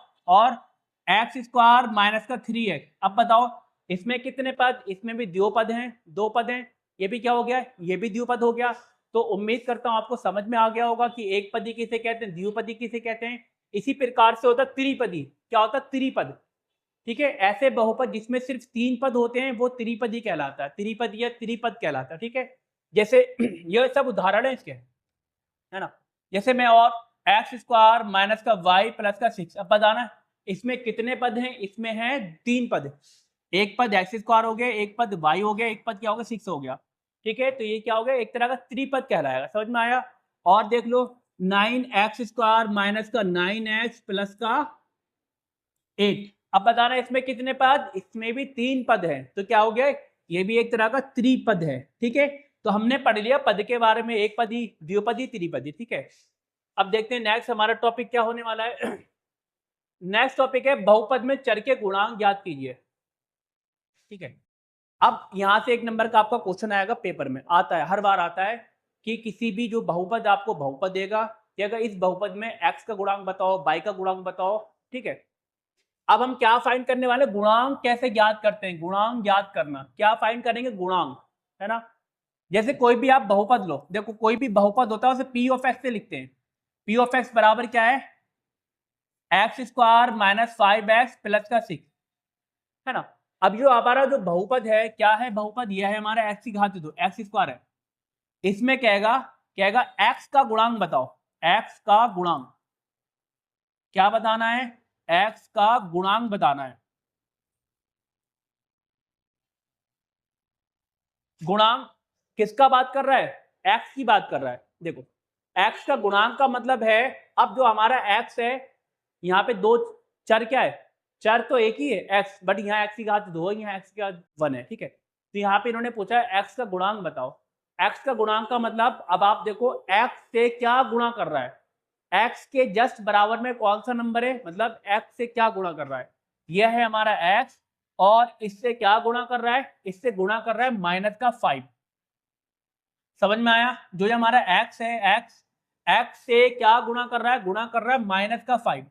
एक्स स्क्वायर माइनस का 3x। अब बताओ इसमें कितने पद? इसमें भी 2 पद हैं, 2 पद हैं, ये भी क्या हो गया? ये भी द्विपद हो गया। तो उम्मीद करता हूं आपको समझ में आ गया होगा कि एक पदी किसे कहते हैं, द्विपदी किसे कहते हैं। इसी प्रकार से होता त्रिपदी। क्या होता? त्रिपद। ठीक है, ऐसे बहुपद जिसमें सिर्फ 3 पद होते हैं वो त्रिपदी कहलाता है, त्रिपदी या त्रिपद कहलाता है। ठीक है, जैसे ये सब उदाहरण है इसके, है ना। जैसे मैं और एक्स स्क्वायर माइनस का वाई प्लस का 6। अब बताना इसमें कितने पद हैं? इसमें है 3 पद। एक पद एक्स स्क्वायर हो गया, एक पद वाई हो गया, एक पद क्या हो गया? 6 हो गया। ठीक है, तो ये क्या हो गया? एक तरह का त्रिपद कहलाएगा। समझ में आया? और देख लो 9x स्क्वायर माइनस का 9x प्लस का 8। अब बताना इसमें कितने पद? इसमें भी 3 पद है, तो क्या हो गया? ये भी एक तरह का त्रिपद है। ठीक है, तो हमने पढ़ लिया पद के बारे में, एक पदी, द्विपदी, त्रिपदी। ठीक है, अब देखते हैं नेक्स्ट हमारा टॉपिक क्या होने वाला है। नेक्स्ट टॉपिक है बहुपद में चर के गुणांक ज्ञात कीजिए। ठीक है, अब यहां से एक नंबर का आपका क्वेश्चन आएगा, पेपर में आता है, हर बार आता है कि किसी भी जो बहुपद आपको बहुपद देगा कि अगर इस बहुपद में x का गुणांक बताओ, y का गुणांक बताओ। ठीक है, अब हम क्या फाइंड करने वाले? गुणांक कैसे ज्ञात करते हैं? गुणांक ज्ञात करना, क्या फाइंड करेंगे? गुणांक, है ना। जैसे कोई भी आप बहुपद लो, देखो कोई भी बहुपद होता है उसे p ऑफ x से लिखते हैं। p ऑफ x बराबर क्या है? X square minus 5x plus का 6, है ना। अब जो हमारा जो बहुपद है, क्या है बहुपद, यह है हमारा x की घात 2, एक्स स्क्वायर है। इसमें कहेगा कहेगा x का गुणांक बताओ, x का गुणांक क्या बताना है, x का गुणांक बताना है। गुणांक किसका बात कर रहा है, x की बात कर रहा है। देखो x का गुणांक का मतलब है, अब जो हमारा x है, यहाँ पे दो चर क्या है, चर तो एक ही है x, बट यहाँ x की घात 2 है, यहाँ x की घात 1 है, ठीक है। तो यहाँ पे इन्होंने पूछा है x का गुणांक बताओ। x का गुणांक का मतलब, अब आप देखो x से क्या गुणा कर रहा है, x के जस्ट बराबर में कौन सा नंबर है, मतलब x से क्या गुणा कर रहा है, यह है हमारा x, और इससे क्या गुणा कर रहा है, इससे गुणा कर रहा है माइनस का 5। समझ में आया, जो ये हमारा x है, x से क्या गुणा कर रहा है, गुणा कर रहा है माइनस का 5,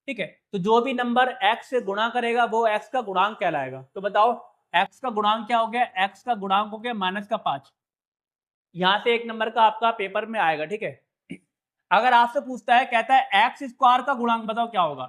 ठीक है। तो जो भी नंबर x से गुणा करेगा वो x का गुणांक कहलाएगा। तो बताओ x का गुणांक क्या हो गया, x का गुणांक हो गया माइनस का 5। यहां से एक नंबर का आपका पेपर में आएगा, ठीक है। अगर आपसे पूछता है, कहता है एक्स स्क्वायर का गुणांक बताओ क्या होगा,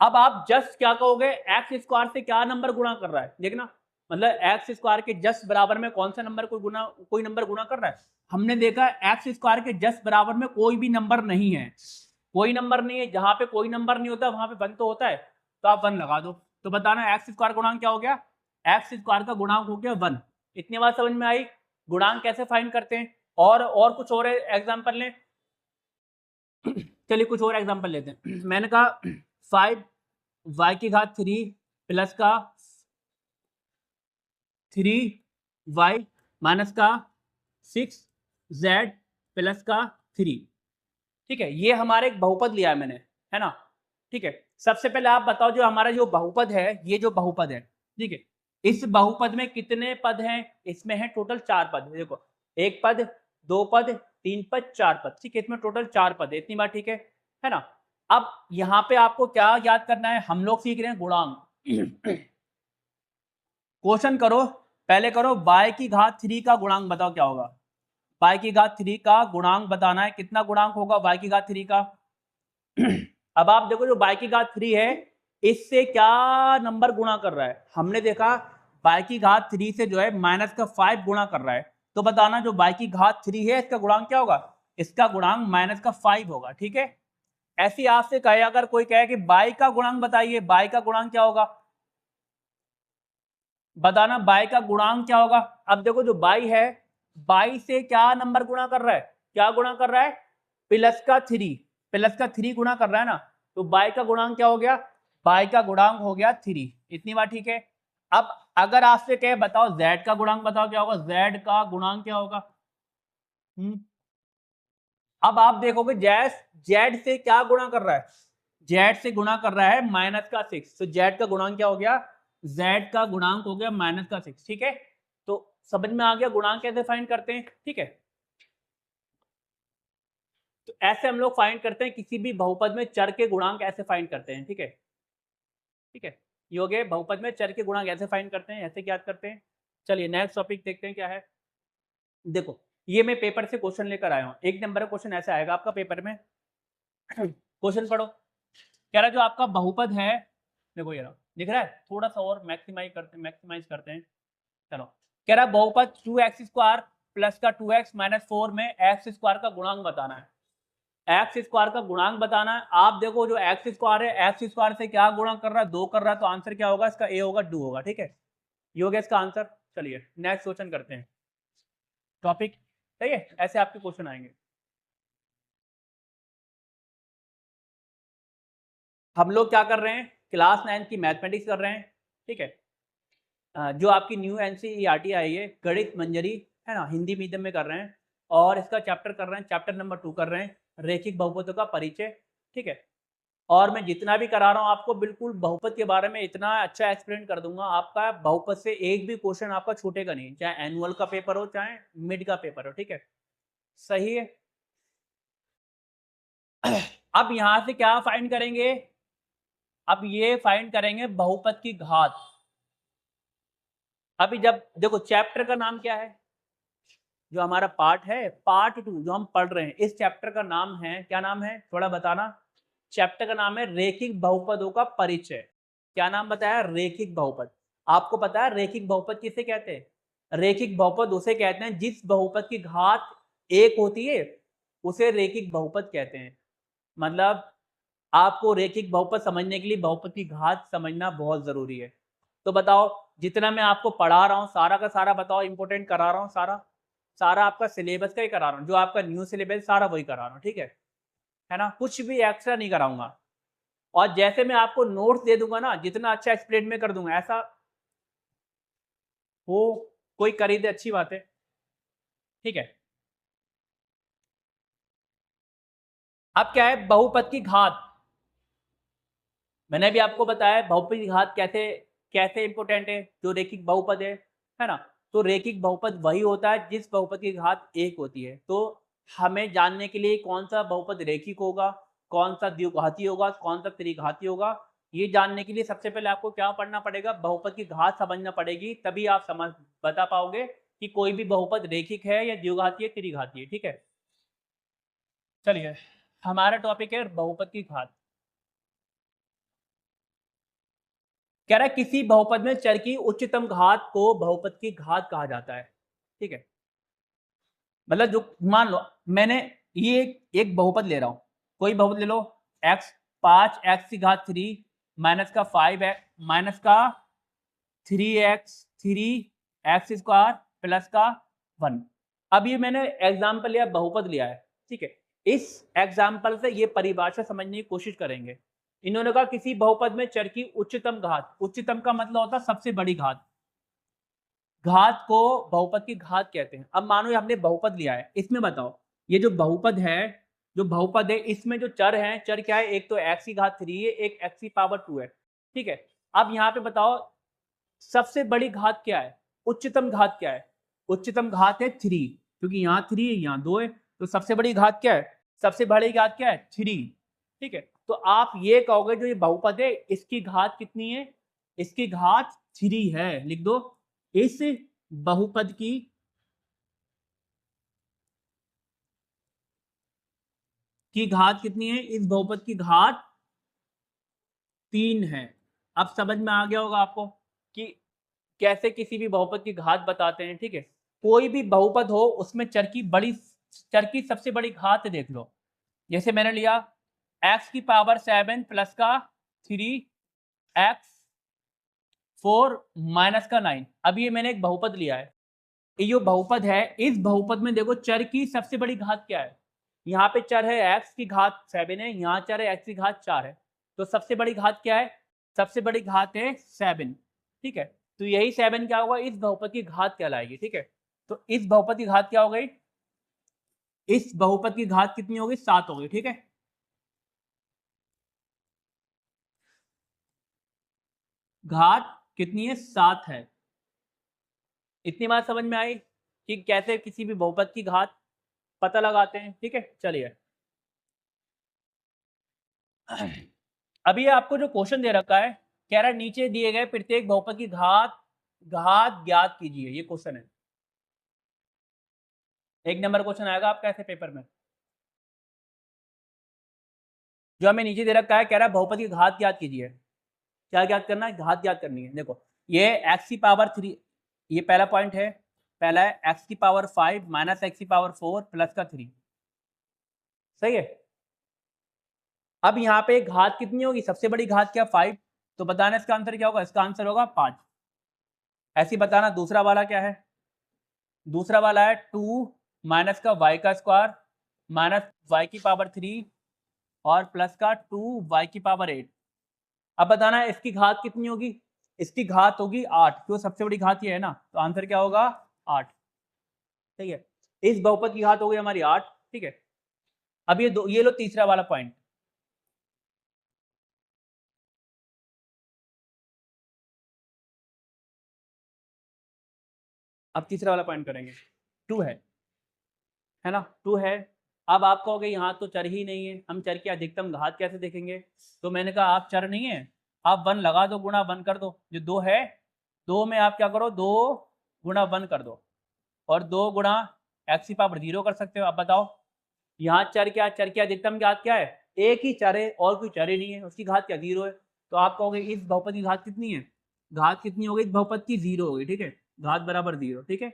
अब आप जस्ट क्या कहोगे, एक्स स्क्वायर से क्या नंबर गुणा कर रहा है, देखना, मतलब एक्स स्क्वायर के जस्ट बराबर में कौन सा नंबर कोई नंबर गुणा कर रहा है। हमने देखा एक्स स्क्वायर के जस्ट बराबर में कोई भी नंबर नहीं है, कोई नंबर नहीं है, जहां पे कोई नंबर नहीं होता वहां पे 1 तो होता है, तो आप 1 लगा दो। तो बताना एक्स स्क्वायर गुणांक क्या हो गया, एक्स स्क्वायर का गुणांक हो गया 1। इतनी बात समझ में आई, गुणांक कैसे फाइंड करते हैं। और कुछ और एग्जाम्पल लें, चलिए कुछ और एग्जाम्पल लेते हैं। मैंने कहा 5y की घात 3 प्लस का 3y माइनस का 6z प्लस का 3, ठीक है। ये हमारे एक बहुपद लिया है मैंने, है ना, ठीक है। सबसे पहले आप बताओ, जो हमारा जो बहुपद है, ये जो बहुपद है, ठीक है, इस बहुपद में कितने पद हैं, इसमें है टोटल 4 पद। देखो, एक पद, दो पद, तीन पद, 4 पद, ठीक है, इसमें टोटल 4 पद है। इतनी बात ठीक है ना। अब यहाँ पे आपको क्या याद करना है, हम लोग सीख रहे हैं गुणांक। क्वेश्चन करो, पहले करो y की घात 3 का गुणांक बताओ क्या होगा, y की घात 3 का गुणांक बताना है, कितना गुणांक होगा y की घात 3 का। अब आप देखो, जो y की घात 3 है, इससे क्या नंबर गुणा कर रहा है, हमने देखा y की घात 3 से जो है माइनस का 5 गुणा कर रहा है। तो बताना जो y की घात 3 है, इसका गुणांक क्या होगा, इसका गुणांक माइनस का 5 होगा, ठीक है। ऐसी आपसे कहे, अगर कोई कहे कि y का गुणांक बताइए, y का गुणांक क्या होगा, बताना y का गुणांक क्या होगा। अब देखो, जो y है, y से क्या नंबर गुणा कर रहा है, क्या गुणा कर रहा है, प्लस का 3, प्लस का 3 गुणा कर रहा है ना। तो y का गुणांक क्या हो गया, y का गुणांक हो गया 3। इतनी बात ठीक है। अब अगर आपसे कहे बताओ z का गुणांक बताओ क्या होगा, z का गुणांक क्या होगा। अब आप देखोगे z से क्या गुणा कर रहा है, z से गुणा कर रहा है माइनस का 6, तो z का गुणांक क्या हो गया, z का गुणांक हो गया माइनस का 6, ठीक है। तो समझ में आ गया गुणांक कैसे फाइंड करते हैं, ठीक है। तो ऐसे हम लोग फाइंड करते हैं, किसी भी बहुपद में चर के गुणांक ऐसे फाइंड करते हैं, ठीक है, ठीक है। ये हो गए बहुपद में चर के गुणांक ऐसे फाइंड करते हैं, ऐसे याद करते हैं। चलिए नेक्स्ट टॉपिक देखते हैं क्या है। देखो, ये मैं पेपर से क्वेश्चन लेकर आया हूँ, एक नंबर का क्वेश्चन ऐसे आएगा आपका पेपर में। क्वेश्चन पढ़ो, कह रहा जो आपका बहुपद है, देखो ये रहा, दिख रहा है, थोड़ा सा और मैक्सिमाइज करते हैं। चलो, कह रहा बहुपद 2x स्क्वायर प्लस का 2x माइनस 4 में एक्स स्क्वायर का गुणांक बताना है, एक्स स्क्वायर का गुणांक बताना है। आप देखो, जो एक्स स्क्वायर है, एक्स स्क्वायर से क्या गुणा कर रहा है, 2 कर रहा है, तो आंसर क्या होगा इसका, ए होगा, 2 होगा, ठीक है। ये हो गया इसका आंसर। चलिए नेक्स्ट क्वेश्चन करते हैं, टॉपिक, ठीक है, ऐसे आपके क्वेश्चन आएंगे। हम लोग क्या कर रहे हैं, क्लास 9 की मैथमेटिक्स कर रहे हैं, ठीक है। जो आपकी न्यू एनसीईआरटी आई है, गणित मंजरी, है ना, हिंदी मीडियम में कर रहे हैं, और इसका चैप्टर कर रहे हैं, चैप्टर नंबर 2 कर रहे हैं, रैखिक बहुपदों का परिचय, ठीक है। और मैं जितना भी करा रहा हूँ आपको, बिल्कुल बहुपद के बारे में इतना अच्छा एक्सप्लेन कर दूंगा, आपका बहुपद से एक भी क्वेश्चन आपका छूटेगा नहीं, चाहे एनुअल का पेपर हो चाहे मिड का पेपर हो, ठीक है, सही है। अब यहां से क्या फाइंड करेंगे, अब ये फाइंड करेंगे बहुपद की घात। अभी जब देखो, चैप्टर का नाम क्या है, जो हमारा पार्ट है, पार्ट 2 जो हम पढ़ रहे हैं, इस चैप्टर का नाम है, क्या नाम है थोड़ा बताना। चैप्टर का नाम है रेखिक बहुपदों का परिचय। क्या नाम बताया? रेखिक बहुपद। आपको पता है रेखिक बहुपद किसे कहते हैं? रेखिक बहुपद उसे कहते हैं जिस बहुपद की घात एक होती है उसे रेखिक बहुपद कहते हैं। मतलब आपको रेखिक बहुपद समझने के लिए बहुपद की घात समझना बहुत जरूरी है। तो बताओ, जितना मैं आपको पढ़ा रहा हूँ सारा का सारा बताओ, इंपोर्टेंट करा रहा हूँ सारा, सारा आपका सिलेबस का ही करा रहा हूँ, जो आपका न्यू सिलेबस सारा वही करा रहा हूँ, ठीक है ना, कुछ भी एक्स्ट्रा नहीं कराऊंगा। और जैसे मैं आपको नोट्स दे दूंगा ना, जितना अच्छा एक्सप्लेन में कर दूंगा, ऐसा हो कोई कर दे, अच्छी बात है, ठीक है। अब क्या है बहुपद की घात? मैंने भी आपको बताया बहुपद की घात कैसे कैसे इंपोर्टेंट है, जो रेखिक बहुपद है ना। तो रेखिक बहुपद वही होता है जिस बहुपद की घात एक होती है। तो हमें जानने के लिए कौन सा बहुपद रेखिक होगा, कौन सा द्विघाती होगा, कौन सा त्रिघाती होगा, ये जानने के लिए सबसे पहले आपको क्या पढ़ना पड़ेगा? बहुपद की घात समझना पड़ेगी, तभी आप समझ बता पाओगे कि कोई भी बहुपद रेखिक है या द्विघाती है, त्रिघाती है, ठीक है। चलिए, हमारा टॉपिक है बहुपद की घात। कह रहा है किसी बहुपद में चर की उच्चतम घात को बहुपद की घात कहा जाता है, ठीक है। मतलब जो मान लो मैंने ये एक बहुपद ले रहा हूं, कोई बहुपद ले लो, x 5x की घात 3 माइनस का 5 माइनस का 3x स्क्वायर प्लस का 1। अब ये मैंने एग्जाम्पल लिया, बहुपद लिया है, ठीक है। इस एग्जाम्पल से ये परिभाषा समझने की कोशिश करेंगे। इन्होंने कहा किसी बहुपद में चर की उच्चतम घात, उच्चतम का मतलब होता है सबसे बड़ी घात, घात को बहुपद की घात कहते हैं। अब मानो हमने बहुपद लिया है, इसमें बताओ ये जो बहुपद है, जो बहुपद है इसमें जो चर हैं, चर क्या है? एक तो x की घात 3 है, एक x की पावर 2 है, ठीक है। अब यहाँ पे बताओ सबसे बड़ी घात क्या है, उच्चतम घात क्या है? उच्चतम घात है 3, क्योंकि यहाँ 3 है यहाँ 2 है, तो सबसे बड़ी घात क्या है? सबसे बड़ी घात क्या है? 3, ठीक है। तो आप ये कहोगे जो ये बहुपद है इसकी घात कितनी है? इसकी घात 3 है, लिख दो। इस बहुपद की घात कितनी है? इस बहुपद की घात 3 है। अब समझ में आ गया होगा आपको कि कैसे किसी भी बहुपद की घात बताते हैं, ठीक है। कोई भी बहुपद हो उसमें चर की सबसे बड़ी घात देख लो। जैसे मैंने लिया x की पावर 7 प्लस का 3x 4 माइनस का 9। अब ये मैंने एक बहुपद लिया है, ये जो बहुपद है इस बहुपद में देखो चर की सबसे बड़ी घात क्या है? यहाँ पे चर है x की घात 7 है, यहाँ चर है x की घात 4 है, तो सबसे बड़ी घात क्या है? सबसे बड़ी घात है 7, ठीक है। तो यही 7 क्या होगा? इस बहुपद की घात कहलाएगी, ठीक है। तो इस बहुपद की घात क्या हो गई? इस बहुपद की घात कितनी होगी? 7 होगी, ठीक है। घात कितनी है? 7 है। इतनी बात समझ में आई कि कैसे किसी भी बहुपद की घात पता लगाते हैं, ठीक है। चलिए, अभी आपको जो क्वेश्चन दे रखा है, कह रहा है नीचे दिए गए प्रत्येक बहुपद की घात घात ज्ञात कीजिए, ये क्वेश्चन है। एक नंबर क्वेश्चन आएगा आपका ऐसे पेपर में। जो हमें नीचे दे रखा है, कह रहा है बहुपद की घात ज्ञात कीजिए। क्या ज्ञात करना है? घात ज्ञात करनी है। देखो ये x की पावर 3, ये पहला पॉइंट है, पहला है x की पावर 5 माइनस x की पावर 4 प्लस का 3, सही है। अब यहाँ पे घात कितनी होगी? सबसे बड़ी घात क्या? 5, तो बताना इसका आंसर क्या होगा? इसका आंसर होगा 5। ऐसे ही बताना दूसरा वाला क्या है। दूसरा वाला है 2 माइनस का y का स्क्वायर माइनस y की पावर 3 और प्लस का 2y की पावर 8। अब बताना इसकी घात कितनी होगी? इसकी घात होगी 8, क्यों? सबसे बड़ी घात ये है ना, तो आंसर क्या होगा? 8, ठीक है। इस बहुपद की घात हो गई हमारी 8, ठीक है। अब ये लो तीसरा वाला पॉइंट। अब तीसरा वाला पॉइंट करेंगे, 2 है ना, 2 है। अब आप कहोगे यहाँ तो चर ही नहीं है, हम चर की अधिकतम घात कैसे देखेंगे? तो मैंने कहा आप चर नहीं है, आप 1 लगा दो, गुणा 1 कर दो। जो 2 है, 2 में आप क्या करो? 2 गुणा 1 कर दो, और 2 गुणा एक्स की पावर 0 कर सकते हो। अब बताओ यहाँ चर क्या, चर क्या अधिकतम घात क्या है, एक ही चर है और कोई चर ही नहीं है, उसकी घात क्या 0 है। तो आप कहोगे इस बहुपद की घात कितनी है, घात कितनी होगी इस बहुपद की, 0 होगी, ठीक है, घात बराबर 0, ठीक है,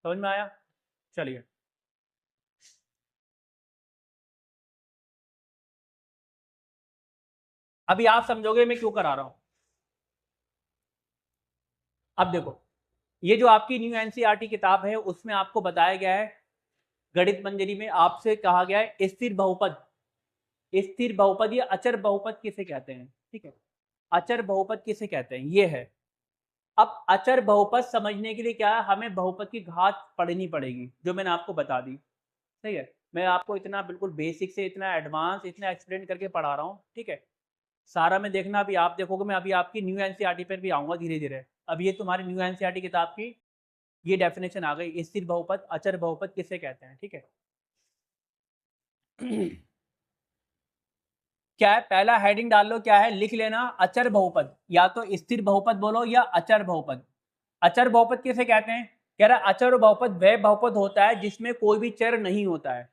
समझ में आया। चलिए अभी आप समझोगे मैं क्यों करा रहा हूं। अब देखो ये जो आपकी न्यू एनसीईआरटी किताब है उसमें आपको बताया गया है, गणित मंजरी में आपसे कहा गया है स्थिर बहुपद, स्थिर बहुपद या अचर बहुपद किसे कहते हैं, ठीक है, अचर बहुपद किसे कहते हैं ये है। अब अचर बहुपद समझने के लिए क्या है, हमें बहुपद की घात पढ़नी पड़ेगी जो मैंने आपको बता दी, सही है। मैं आपको इतना बिल्कुल बेसिक से इतना एडवांस इतना एक्सप्लेन करके पढ़ा रहा हूँ, ठीक है। सारा में देखना, अभी आप देखोगे मैं अभी आपकी न्यू एनसीईआरटी पर भी आऊँगा धीरे धीरे। अब ये तुम्हारी न्यू एनसीईआरटी किताब की ये डेफिनेशन आ गई, स्थिर बहुपद अचर बहुपद किसे कहते हैं, ठीक है। क्या है, पहला हेडिंग डाल लो, क्या है लिख लेना, अचर बहुपद, या तो स्थिर बहुपद बोलो या अचर बहुपद। अचर बहुपद किसे कहते हैं, कह रहा अचर बहुपद वह बहुपद होता है जिसमें कोई भी चर नहीं होता है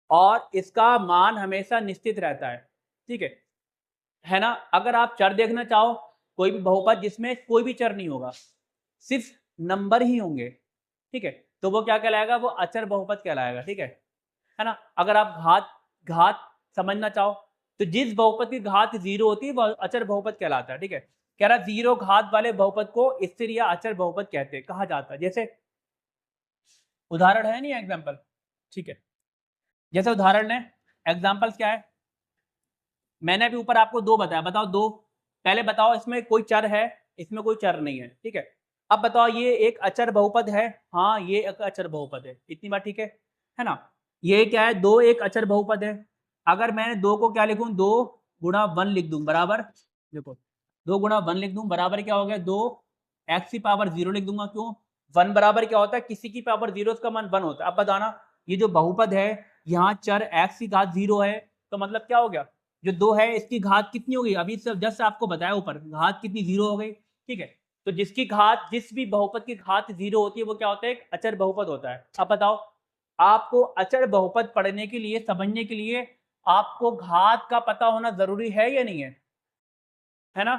और इसका मान हमेशा निश्चित रहता है, ठीक है ना। अगर आप चर देखना चाहो, कोई भी बहुपद जिसमें कोई भी चर नहीं होगा, सिर्फ नंबर ही होंगे, ठीक है, तो वो क्या कहलाएगा, वो अचर बहुपद कहलाएगा, ठीक है ना। अगर आप घात घात समझना चाहो तो जिस बहुपद की घात 0 होती है वह अचर बहुपद कहलाता है, ठीक है। कह रहा 0 घात वाले बहुपद को स्थिर या अचर बहुपद कहते हैं, कहा जाता है। जैसे उदाहरण है नहीं एग्जाम्पल, ठीक है, जैसे उदाहरण है, एग्जाम्पल्स क्या है, मैंने अभी ऊपर आपको दो बताया, बताओ दो, पहले बताओ इसमें कोई चर है, इसमें कोई चर नहीं है, ठीक है। अब बताओ ये एक अचर बहुपद है, हाँ ये एक अचर बहुपद है, इतनी बात ठीक है ना। ये क्या है, दो एक अचर बहुपद है। अगर मैं दो को क्या लिखूं, 2 गुणा 1 लिख दूं बराबर, देखो 2 गुणा 1 लिख दूं बराबर क्या हो गया, 2 एक्स की पावर 0 लिख दूंगा, क्यों, 1 बराबर क्या होता है, किसी की पावर 0 उसका मान 1 होता है। अब बताना ये जो बहुपद है यहाँ चर एक्स की घात 0 है, तो मतलब क्या हो गया, जो 2 है इसकी घात कितनी होगी, अभी सब जस्ट आपको बताया ऊपर, घात कितनी 0 हो गई, ठीक है। तो जिसकी घात, जिस भी बहुपद की घात 0 होती है वो क्या होता है, एक अचर बहुपद होता है। अब बताओ आपको अचर बहुपद पढ़ने के लिए, समझने के लिए आपको घात का पता होना जरूरी है या नहीं है ना।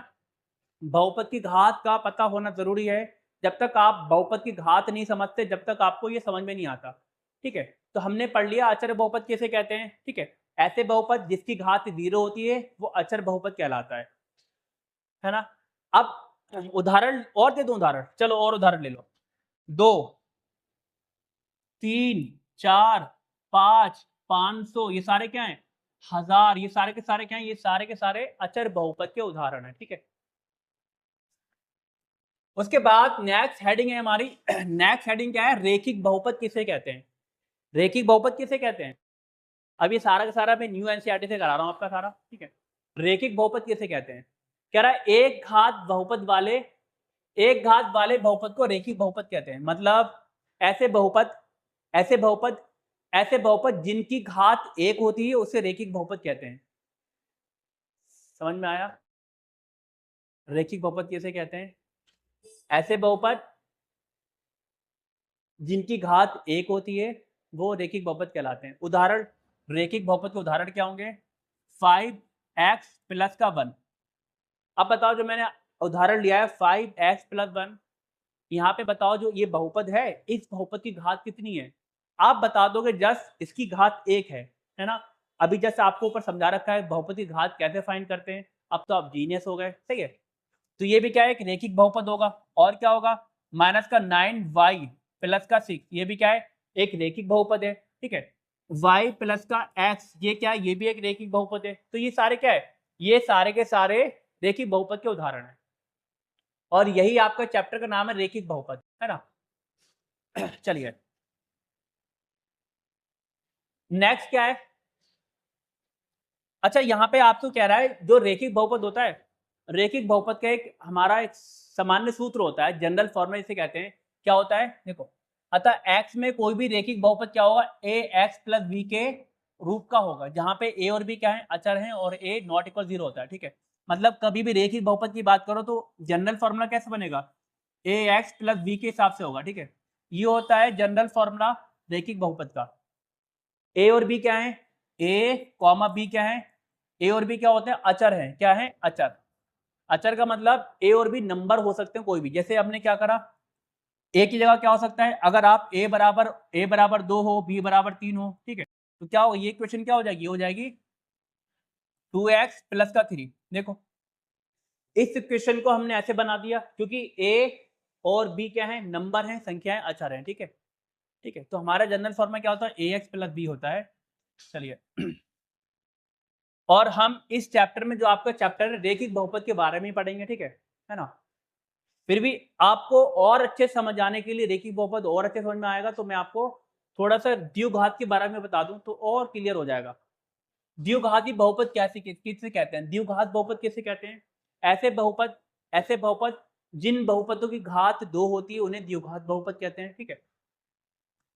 बहुपद की घात का पता होना जरूरी है। जब तक आप बहुपद की घात नहीं समझते जब तक आपको ये समझ में नहीं आता, ठीक है। तो हमने पढ़ लिया अचर बहुपद किसे कहते हैं, ठीक है। ऐसे बहुपद जिसकी घात 0 होती है वो अचर बहुपद कहलाता है ना। अब उदाहरण और दे दूं, उदाहरण चलो और उदाहरण ले लो, 2 3 4 5 500 ये सारे क्या हैं, 1000, ये सारे के सारे क्या हैं, ये सारे के सारे अचर बहुपद के उदाहरण है, ठीक है। उसके बाद नेक्स्ट हेडिंग है हमारी, नेक्स्ट हेडिंग क्या है, रेखिक बहुपद किसे कहते हैं, रेखिक बहुपद किसे कहते हैं। अब ये सारा का सारा मैं न्यू एनसीईआरटी से करा रहा हूं आपका सारा, ठीक है। रेखिक बहुपद किसे कहते हैं, कह रहा है एक घात बहुपद वाले, एक घात वाले बहुपद को रेखिक बहुपद कहते हैं। मतलब ऐसे बहुपद, ऐसे बहुपद, ऐसे बहुपद जिनकी घात 1 होती है उसे रेखिक बहुपद कहते हैं। समझ में आया, रेखिक बहुपद किसे कहते हैं, ऐसे बहुपद जिनकी घात 1 होती है वो रेखिक बहुपद कहलाते हैं। उदाहरण, रेखिक बहुपद के उदाहरण क्या होंगे, 5x प्लस का 1। अब बताओ जो मैंने उदाहरण लिया है 5x प्लस 1, यहाँ पे बताओ जो ये बहुपद है इस बहुपद की घात कितनी है, आप बता दोगे जस्ट इसकी घात 1 है ना। अभी जस्ट आपको ऊपर समझा रखा है बहुपद की घात कैसे फाइंड करते हैं, अब तो आप जीनियस हो गए, सही है। तो ये भी क्या है, एक रेखिक बहुपद होगा। और क्या होगा, माइनस का 9y प्लस का 6, ये भी क्या है, एक रेखिक बहुपद है, ठीक है। y प्लस का x, ये क्या है, ये भी एक रेखिक बहुपद है। तो ये सारे क्या है, ये सारे के सारे रेखिक बहुपद के उदाहरण है और यही आपका चैप्टर का नाम है रेखिक बहुपद, है ना। चलिए नेक्स्ट क्या है, अच्छा यहाँ पे आपको कह रहा है जो रेखिक बहुपद होता है, रेखिक बहुपद का एक हमारा एक सामान्य सूत्र होता है, जनरल फॉर्मूला इसे कहते हैं, क्या होता है देखो, अतः x में कोई भी रेखिक बहुपद क्या होगा, ax प्लस b के रूप का होगा, जहां पे a और b क्या है, अचर हैं और a नॉट इक्वल 0 होता है, ठीक है। मतलब कभी भी रेखिक बहुपद की बात करो तो जनरल फॉर्मूला कैसे बनेगा, ax प्लस b के हिसाब से होगा, ठीक है। ये होता है जनरल फॉर्मूला रैखिक बहुपद का। ए और बी क्या है, ए कॉमा बी क्या है, ए और बी क्या होते हैं, अचर है, क्या है, अचर। अचर का मतलब ए और बी नंबर हो सकते हैं कोई भी। जैसे हमने क्या करा, ए की जगह क्या हो सकता है, अगर आप ए बराबर 2 हो, बी बराबर 3 हो, ठीक है, तो क्या हो, ये इक्वेशन क्या हो जाएगी, हो जाएगी 2x प्लस का 3। देखो इस इक्वेशन को हमने ऐसे बना दिया क्योंकि ए और बी क्या है, नंबर है, संख्या है, अचर है, ठीक है। ठीक है, तो हमारा जनरल फॉर्मूला क्या होता है, ए एक्स प्लस बी होता है। चलिए और हम इस चैप्टर में, जो आपका चैप्टर है रैखिक बहुपद के बारे में ही पढ़ेंगे, ठीक है ना। फिर भी आपको और अच्छे समझ आने के लिए, रैखिक बहुपद और अच्छे समझ में आएगा तो मैं आपको थोड़ा सा द्विघात के बारे में बता दूं तो और क्लियर हो जाएगा। द्विघाती बहुपद कैसे किससे कहते हैं, द्विघात बहुपद किसे कहते हैं, ऐसे बहुपद जिन बहुपदों की घात 2 होती है उन्हें द्विघात बहुपद कहते हैं, ठीक है,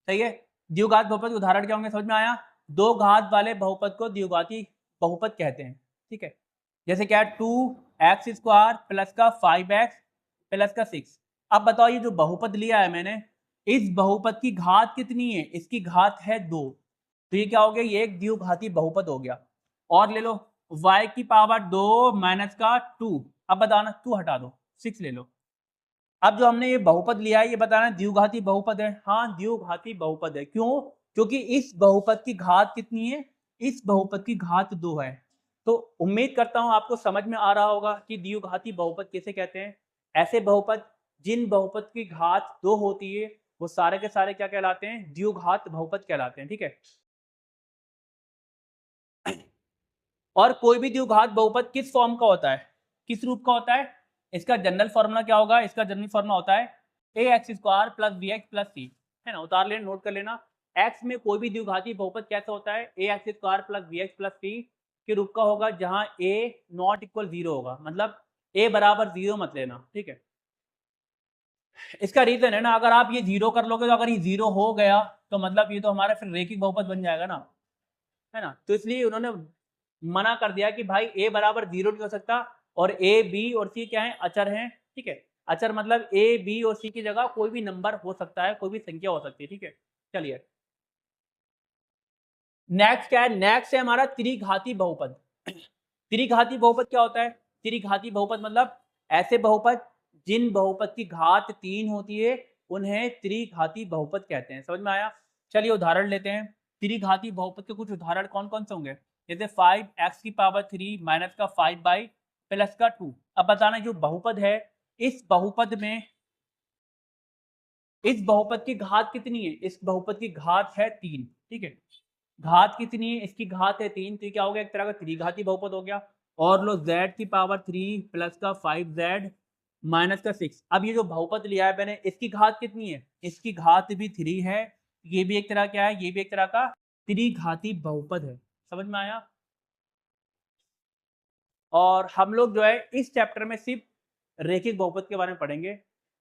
सही है। द्विघात बहुपद के उदाहरण क्या होंगे, समझ में आया, दो घात वाले बहुपद को द्विघाती बहुपद कहते हैं, ठीक है। जैसे क्या है, 2x² प्लस का 5x प्लस का 6। अब बताओ ये जो बहुपद लिया है मैंने, इस बहुपद की घात कितनी है, इसकी घात है 2, तो ये क्या हो गया, ये एक द्विघाती बहुपद हो गया। और ले लो y की पावर 2 माइनस का 2, अब बताना 2 हटा दो, 6 ले लो। अब जो हमने ये बहुपद लिया है ये बताना द्विघाती बहुपद है, हाँ द्विघाती बहुपद है। क्यों, क्योंकि इस बहुपद की घात कितनी है, इस बहुपद की घात 2 है। तो उम्मीद करता हूं आपको समझ में आ रहा होगा कि द्विघाती बहुपद किसे कहते हैं। ऐसे बहुपद जिन बहुपद की घात 2 होती है वो सारे के सारे क्या कहलाते हैं, द्विघात बहुपद कहलाते हैं, ठीक है। और कोई भी द्विघात बहुपद किस फॉर्म का होता है, किस रूप का होता है, इसका जनरल फॉर्मूला क्या होगा, इसका जनरल फॉर्मूला होता है ax² plus bx plus c, है ना, उतार लेना, नोट कर लेना। x में कोई भी द्विघाती बहुपद कैसा होता है, ax² plus bx plus c के रूप का होगा, जहां a नॉट इक्वल 0 होगा, मतलब a बराबर 0 मत लेना, ठीक है। इसका रीजन है ना, अगर आप ये 0 कर लोगे तो अगर ये 0 हो गया तो मतलब ये तो हमारा फिर रैखिक बहुपद बन जाएगा ना, है ना। तो इसलिए उन्होंने मना कर दिया कि भाई a बराबर 0 नहीं हो सकता, और a b और c क्या है, अचर हैं, ठीक है। अचर मतलब a b और c की जगह कोई भी नंबर हो सकता है, कोई भी संख्या हो सकती है, ठीक है। चलिए नेक्स्ट क्या है, नेक्स्ट है हमारा त्रिघाती बहुपद। त्रिघाती बहुपद क्या होता है, त्रिघाती बहुपद मतलब ऐसे बहुपद जिन बहुपद की घात 3 होती है उन्हें त्रिघाती बहुपद कहते हैं, समझ में आया। चलिए उदाहरण लेते हैं, त्रिघाती बहुपद के कुछ उदाहरण कौन कौन से होंगे, जैसे 5x³ माइनस का 5 प्लस का 2। अब बताना जो बहुपद है, इस बहुपद में, इस बहुपद की घात कितनी है, इस बहुपद की घात है 3, ठीक है। घात कितनी है, इसकी घात है 3, तो ये क्या हो गया, एक तरह का त्रिघाती बहुपद हो गया। और लो z³ प्लस का 5z माइनस का 6। अब ये जो बहुपद लिया है मैंने, इसकी घात कितनी है, इसकी घात भी 3 है। ये भी एक तरह क्या है, ये भी एक तरह का त्रिघाती बहुपद है, समझ में आया। और हम लोग जो है इस चैप्टर में सिर्फ रैखिक बहुपद के बारे में पढ़ेंगे,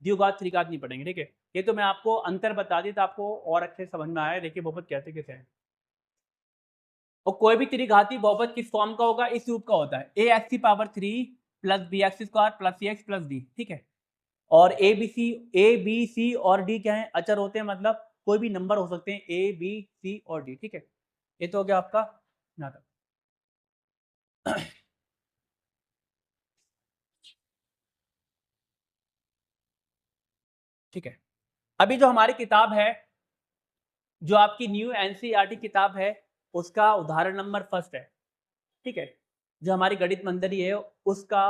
द्विघात त्रिघात नहीं पढ़ेंगे, ठीक है। ये तो मैं आपको अंतर बता दी तो आपको और अच्छे से समझ में आया रैखिक बहुपद कैसे कैसे है। और कोई भी त्रिघाती बहुपद किस फॉर्म का होगा, इस रूप का होता है, ax³ plus bx² plus cx plus d, ठीक है। और a b c और d क्या है, अचर होते हैं, मतलब कोई भी नंबर हो सकते हैं a b c और d, ठीक है। ये तो हो गया आपका नाटक। ठीक है, अभी जो हमारी किताब है, जो आपकी न्यू एनसीईआरटी किताब है, उसका उदाहरण नंबर फर्स्ट है, ठीक है। जो हमारी गणित मंजरी है उसका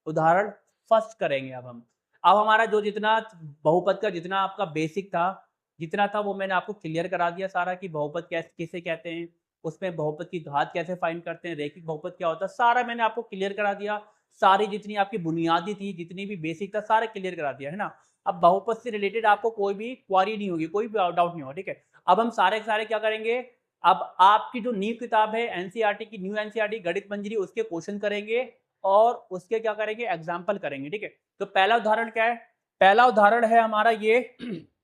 उदाहरण फर्स्ट करेंगे अब हमारा जो जितना बहुपद का जितना आपका बेसिक था, जितना था वो मैंने आपको क्लियर करा दिया सारा, कि बहुपद कैसे किसे कहते हैं, उसमें बहुपद की घात कैसे फाइंड करते हैं, रैखिक बहुपद क्या होता है, सारा मैंने आपको क्लियर करा दिया। सारी जितनी आपकी बुनियादी थी, जितनी भी बेसिक था, सारा क्लियर करा दिया, है ना। अब बहुपद से रिलेटेड आपको कोई भी क्वारी नहीं होगी, कोई भी डाउट नहीं होगा, ठीक है। अब हम सारे के सारे क्या करेंगे, अब आपकी जो न्यू किताब है एनसीईआरटी की, न्यू एनसीईआरटी गणित मंजरी, उसके क्वेश्चन करेंगे और उसके क्या करेंगे, एग्जाम्पल करेंगे, ठीक है। तो पहला उदाहरण क्या है, पहला उदाहरण है हमारा ये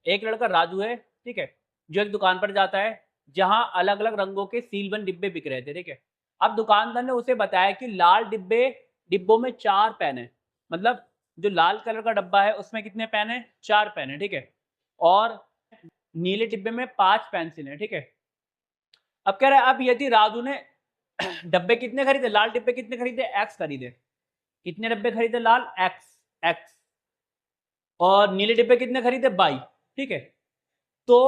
एक लड़का राजू है, ठीक है, जो एक दुकान पर जाता है जहां अलग अलग रंगों के सीलबंद डिब्बे बिक रहे थे, ठीक है। अब दुकानदार ने उसे बताया कि लाल डिब्बों में 4 पेन है, मतलब जो लाल कलर का डब्बा है उसमें कितने पेन है, 4 पेन है, ठीक है। और नीले डिब्बे में 5 पेंसिल हैं, ठीक है। अब कह रहा है अब यदि राजू ने डब्बे कितने खरीदे, लाल डिब्बे कितने खरीदे, एक्स खरीदे। कितने डब्बे खरीदे लाल, एक्स एक्स। और नीले डिब्बे कितने खरीदे, 22, ठीक है। तो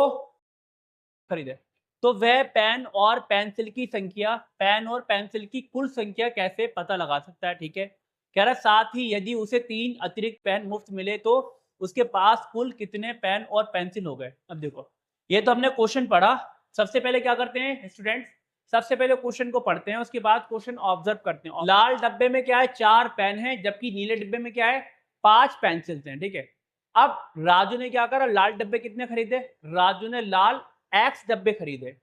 खरीदे तो वह पेन और पेंसिल की संख्या, पेन और पेंसिल की कुल संख्या कैसे पता लगा सकता है, ठीक है। कह रहा है साथ ही यदि उसे 3 अतिरिक्त पेन मुफ्त मिले तो उसके पास कुल कितने पेन और पेंसिल हो गए। अब देखो ये तो हमने क्वेश्चन पढ़ा। सबसे पहले क्या करते हैं स्टूडेंट्स, सबसे पहले क्वेश्चन को पढ़ते हैं, उसके बाद क्वेश्चन ऑब्जर्व करते हैं। लाल डब्बे में क्या है, 4 पेन है, जबकि नीले डिब्बे में क्या है, 5 पेंसिल्स हैं, ठीक है। अब राजू ने क्या करा, लाल डब्बे कितने खरीदे, राजू ने लाल एक्स डब्बे खरीदे।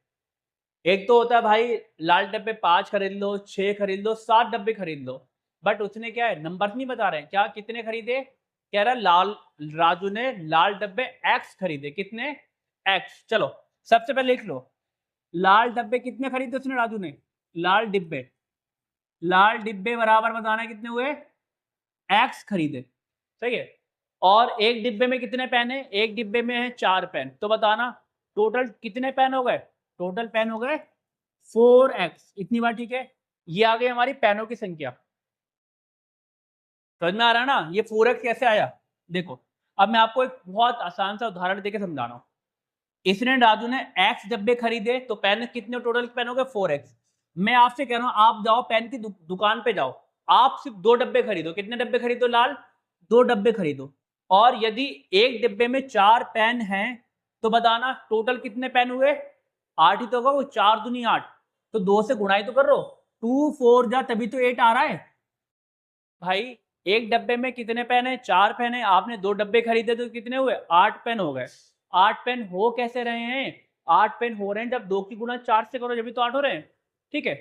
एक तो होता है भाई लाल डब्बे 5 खरीद लो, 6 खरीद लो, 7 डब्बे खरीद लो, बट उसने क्या है नंबर नहीं बता रहे हैं, क्या कितने खरीदे, कह रहा लाल राजू ने लाल डब्बे एक्स खरीदे, कितने, एक्स। चलो सबसे पहले लिख लो, लाल डब्बे कितने खरीदे उसने राजू ने, लाल डिब्बे, लाल डिब्बे बराबर बताना है कितने हुए, एक्स खरीदे, सही है। और एक डिब्बे में कितने पेन है, एक डिब्बे में है 4 पेन, तो बताना टोटल कितने पेन हो गए, टोटल पेन हो गए 4x, इतनी बार, ठीक है। ये आ गई हमारी पेनों की संख्या, समझ में आ रहा है ना, ये 4x कैसे आया। देखो अब मैं आपको एक बहुत आसान सा उदाहरण देके समझा रहा हूं। इसने राजू ने x डब्बे खरीदे तो पेन कितने टोटल पेन हो गए 4x। मैं आपसे कह रहा हूं आप जाओ पेन की दुकान पे जाओ, आप सिर्फ 2 डब्बे खरीदो, कितने डब्बे खरीदो लाल, 2 डब्बे खरीदो। और यदि एक डिब्बे में 4 पेन हैं तो बताना टोटल कितने पेन हुए, 8 ही तो होगा, वो 4 दूनी 8, तो 2 से गुणा ही तो कर लो, 2 4 जा तभी तो 8 आ रहा है भाई। एक डब्बे में कितने पेन है, 4 पेन है, आपने 2 डब्बे खरीदे तो कितने हुए, 8 पेन हो गए। 8 पेन हो कैसे रहे हैं, 8 पेन हो रहे हैं जब 2 की गुणा 4 से करो जब तो 8 हो रहे हैं, ठीक है।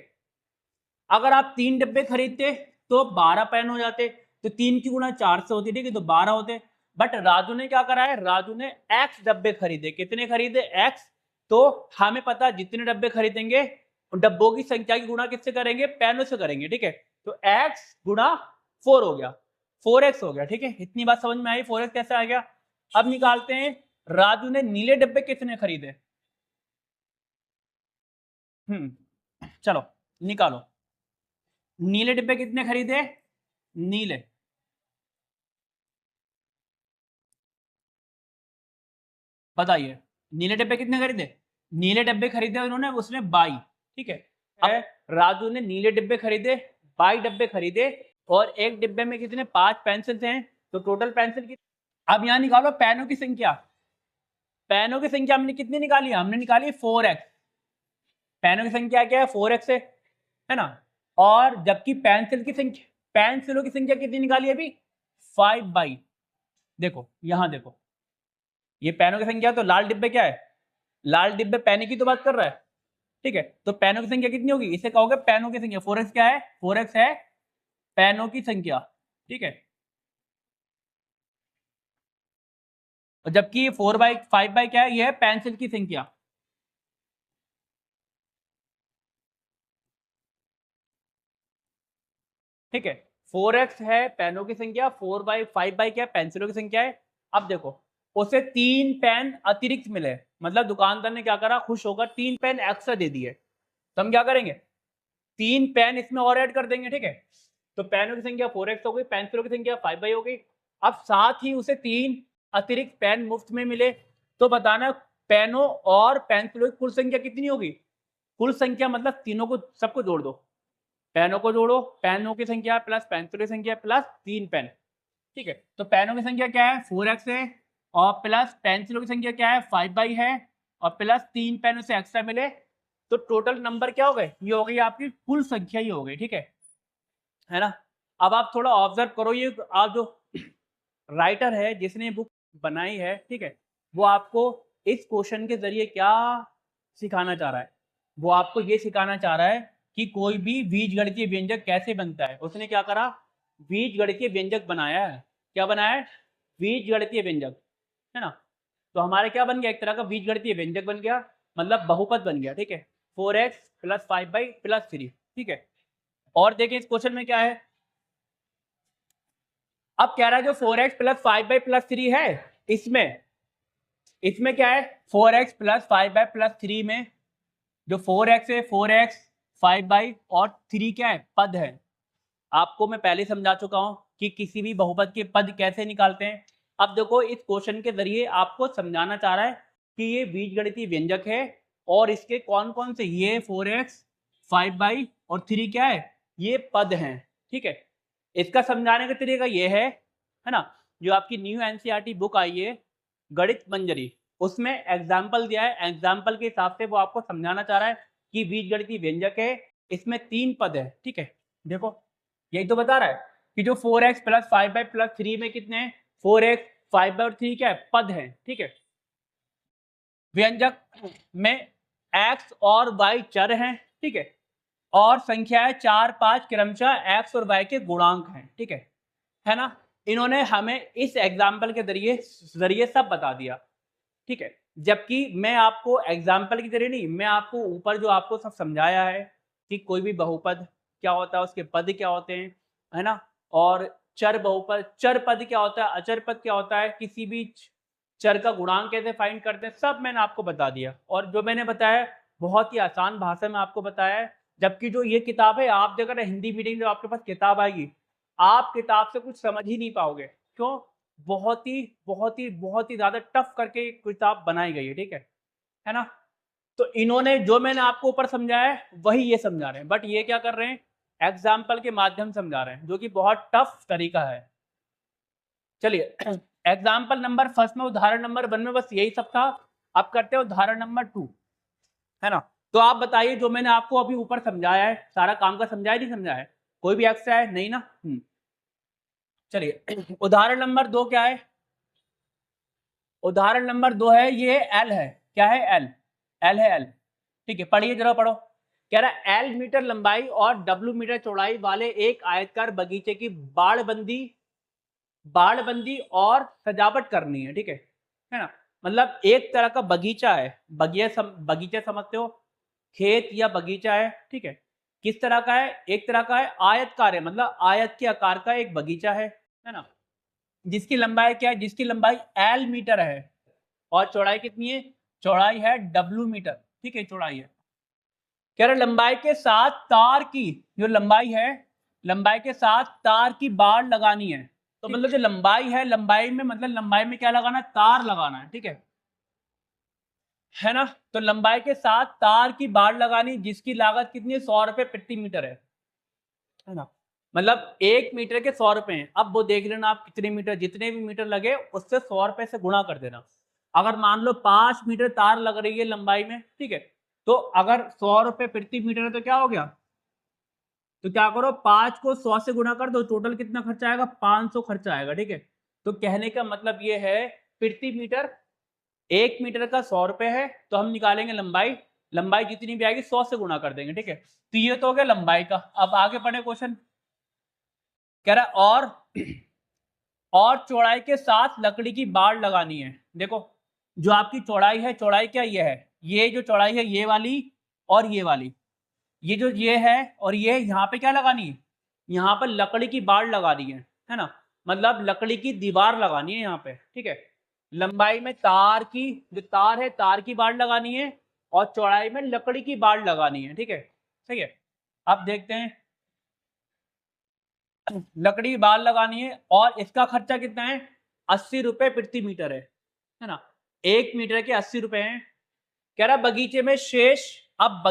अगर आप 3 डब्बे खरीदते तो 12 पेन हो जाते, तो 3 की गुणा 4 से होती, ठीक है, तो 12 होते। बट राजू ने क्या करा है, राजू ने एक्स डब्बे खरीदे, कितने खरीदे, एक्स। तो हमें पता जितने डब्बे खरीदेंगे डब्बों की संख्या की गुणा किससे करेंगे, पेनों से करेंगे, ठीक है। तो एक्स गुणा 4 हो गया, 4x हो गया, ठीक है। इतनी बात समझ में आई, 4x कैसे आ गया। अब निकालते हैं राजू ने नीले डब्बे कितने खरीदे, चलो निकालो, नीले डिब्बे कितने खरीदे, नीले, बताइए नीले डब्बे कितने खरीदे, नीले डब्बे खरीदे उन्होंने, उसने 22, ठीक है। अब राजू ने नीले डिब्बे खरीदे, 22 डब्बे खरीदे, और एक डिब्बे में कितने 5 पेंसिल्स हैं, तो टोटल पेंसिल की। अब यहां निकालो पेनों की संख्या, पेनों की संख्या हमने कितनी निकाली, हमने निकाली 4x, पेनों की संख्या क्या है 4x है ना। और जबकि पेंसिल की संख्या, पेंसिलों की संख्या कितनी निकाली अभी, 5/, देखो यहां देखो ये पेनों की संख्या, तो लाल डिब्बे क्या है, लाल डिब्बे पेन की तो बात कर रहा है, ठीक है। तो पेनों की संख्या कितनी होगी, इसे कहोगे पेनों की संख्या, 4x क्या है, 4x है पेनों की संख्या, ठीक है। और जबकि 4/5 क्या है, ये है पेंसिल की संख्या, ठीक है। 4x है पेनों की संख्या, 4/5 क्या पेंसिलों की संख्या है। अब देखो उसे 3 पेन अतिरिक्त मिले, मतलब दुकानदार ने क्या करा, खुश होकर 3 पेन एक्स्ट्रा दे दिए, तो हम क्या करेंगे 3 पेन इसमें और ऐड कर देंगे, ठीक है। तो पेनों की संख्या 4x हो गई, पेंसिलों की संख्या 5/, हो गई। अब साथ ही उसे 3 अतिरिक्त पेन मुफ्त में मिले, तो बताना पेनों और पेंसिलों की कुल संख्या कितनी होगी, कुल संख्या मतलब तीनों को सबको जोड़ दो, पेनों को जोड़ो, पेनों की संख्या प्लस पेंसिलों की संख्या प्लस 3 पेन, ठीक है। तो पेनों की संख्या क्या है 4x है, और प्लस पेंसिलों की संख्या क्या है 5/, है, और प्लस 3 पेन उसे एक्स्ट्रा मिले, तो टोटल नंबर क्या हो गए, ये हो गई आपकी कुल संख्या ही हो गई, ठीक है ना। अब आप थोड़ा ऑब्जर्व करो, ये आप जो राइटर है जिसने बुक बनाई है, ठीक है, वो आपको इस क्वेश्चन के जरिए क्या सिखाना चाह रहा है, वो आपको ये सिखाना चाह रहा है कि कोई भी बीजगणितीय व्यंजक कैसे बनता है। उसने क्या करा, बीजगणितीय व्यंजक बनाया है, क्या बनाया है, बीजगणितीय व्यंजक, है ना। तो हमारे क्या बन गया, एक तरह का बीजगणितीय व्यंजक बन गया, मतलब बहुपद बन गया, ठीक है, 4x + 5/, + 3, ठीक है। और देखिए इस क्वेश्चन में क्या है, अब कह रहा है जो 4x + 5/, + 3 है, इसमें इसमें क्या है 4x प्लस 5y प्लस 3 में जो 4x है 4x 5y और 3 क्या है पद है। आपको मैं पहले समझा चुका हूं कि किसी भी बहुपद के पद कैसे निकालते हैं। अब देखो इस क्वेश्चन के जरिए आपको समझाना चाह रहा है कि ये बीजगणितीय व्यंजक है और इसके कौन कौन से ये 4x 5y और 3 क्या है ये पद हैं। ठीक है, इसका समझाने का तरीका ये है ना, जो आपकी न्यू एनसीईआरटी बुक आई है गणित मंजरी उसमें एग्जाम्पल दिया है, एग्जाम्पल के हिसाब से वो आपको समझाना चाह रहा है कि बीजगणितीय व्यंजक है, इसमें 3 पद है। ठीक है, देखो यही तो बता रहा है कि जो 4x प्लस 5y प्लस 3 में कितने हैं 4x 5y और 3 क्या है पद है। ठीक है, व्यंजक में x और y चर हैं। ठीक है, और संख्याएं 4 5 क्रमशः x और y के गुणांक हैं। ठीक है ना, इन्होंने हमें इस एग्जाम्पल के जरिए सब बता दिया। ठीक है, जबकि मैं आपको एग्जाम्पल की जरिए नहीं, मैं आपको ऊपर जो आपको सब समझाया है कि कोई भी बहुपद क्या होता है, उसके पद क्या होते हैं, है ना, और चर बहुपद चर पद क्या होता है, अचर पद क्या होता है, किसी भी चर का गुणांक कैसे फाइंड करते हैं, सब मैंने आपको बता दिया। और जो मैंने बताया बहुत ही आसान भाषा में आपको बताया है। जबकि जो ये किताब है आप अगर हिंदी मीडियम जब आपके पास किताब आएगी आप किताब से कुछ समझ ही नहीं पाओगे। क्यों? बहुत ही ज्यादा टफ करके किताब बनाई गई है। ठीक है ना, तो इन्होंने जो मैंने आपको ऊपर समझाया है वही ये समझा रहे हैं, बट ये क्या कर रहे हैं एग्जाम्पल के माध्यम से समझा रहे हैं, जो कि बहुत टफ तरीका है। चलिए एग्जाम्पल नंबर फर्स्ट में उदाहरण नंबर 1 में बस यही सब था। अब करते हैं उदाहरण नंबर 2, है ना। तो आप बताइए जो मैंने आपको अभी ऊपर समझाया है सारा काम का समझाया नहीं समझाया है, कोई भी एक्स्ट्रा है नहीं ना। चलिए उदाहरण नंबर 2 क्या है, उदाहरण नंबर 2 है ये एल है, क्या है एल है एल। ठीक है, पढ़िए जरा पढ़ो। कह रहा है एल मीटर लंबाई और डब्ल्यू मीटर चौड़ाई वाले एक आयतकार बगीचे की बाड़बंदी और सजावट करनी है। ठीक है ना, मतलब एक तरह का बगीचा है, बगीचा समझते हो, खेत या बगीचा है। ठीक है, किस तरह का है, एक तरह का है आयतकार है, मतलब आयत के आकार का एक बगीचा है ना, जिसकी लंबाई क्या है, जिसकी लंबाई एल मीटर है और चौड़ाई कितनी है, चौड़ाई है डब्ल्यू मीटर। ठीक है, चौड़ाई है। कह रहे लंबाई के साथ तार की जो लंबाई है, लंबाई के साथ तार की बाड़ लगानी है। तो मतलब जो लंबाई है, लंबाई में मतलब लंबाई में क्या लगाना है, तार लगाना है। ठीक है ना, तो लंबाई के साथ तार की बाड़ लगानी जिसकी लागत कितनी है 100 रुपए प्रति मीटर है ना, मतलब 1 मीटर के 100 रुपए हैं। अब वो देख लेना आप कितने मीटर, जितने भी मीटर लगे उससे 100 रुपए से गुणा कर देना। अगर मान लो 5 मीटर तार लग रही है लंबाई में, ठीक है, तो अगर 100 रुपए प्रति मीटर है तो क्या हो गया, तो क्या करो 5 को 100 से गुणा कर दो, टोटल कितना खर्चा आएगा 500 खर्चा आएगा। ठीक है, तो कहने का मतलब ये है प्रति मीटर 1 मीटर का 100 रुपए है, तो हम निकालेंगे लंबाई, लंबाई जितनी भी आएगी 100 से गुणा कर देंगे। ठीक है, तो ये तो हो गया लंबाई का। अब आगे पढ़े क्वेश्चन, कह रहा और चौड़ाई के साथ लकड़ी की बाड़ लगानी है। देखो जो आपकी चौड़ाई है, चौड़ाई क्या ये है, ये जो चौड़ाई है ये वाली और ये वाली, ये जो ये है और ये यहाँ पे क्या लगानी है, यहाँ पर लकड़ी की बाड़ लगानी है ना, मतलब लकड़ी की दीवार लगानी है यहाँ पे। ठीक है, लंबाई में तार की जो तार है तार की बाड़ लगानी है और चौड़ाई में लकड़ी की बाड़ लगानी है। ठीक है, सही है। अब देखते हैं, लकड़ी बाल लगानी है और इसका खर्चा कितना है 80 रुपए प्रति मीटर है ना, 1 मीटर के 80 रुपए हैं। कह रहा बगीचे में शेष, अब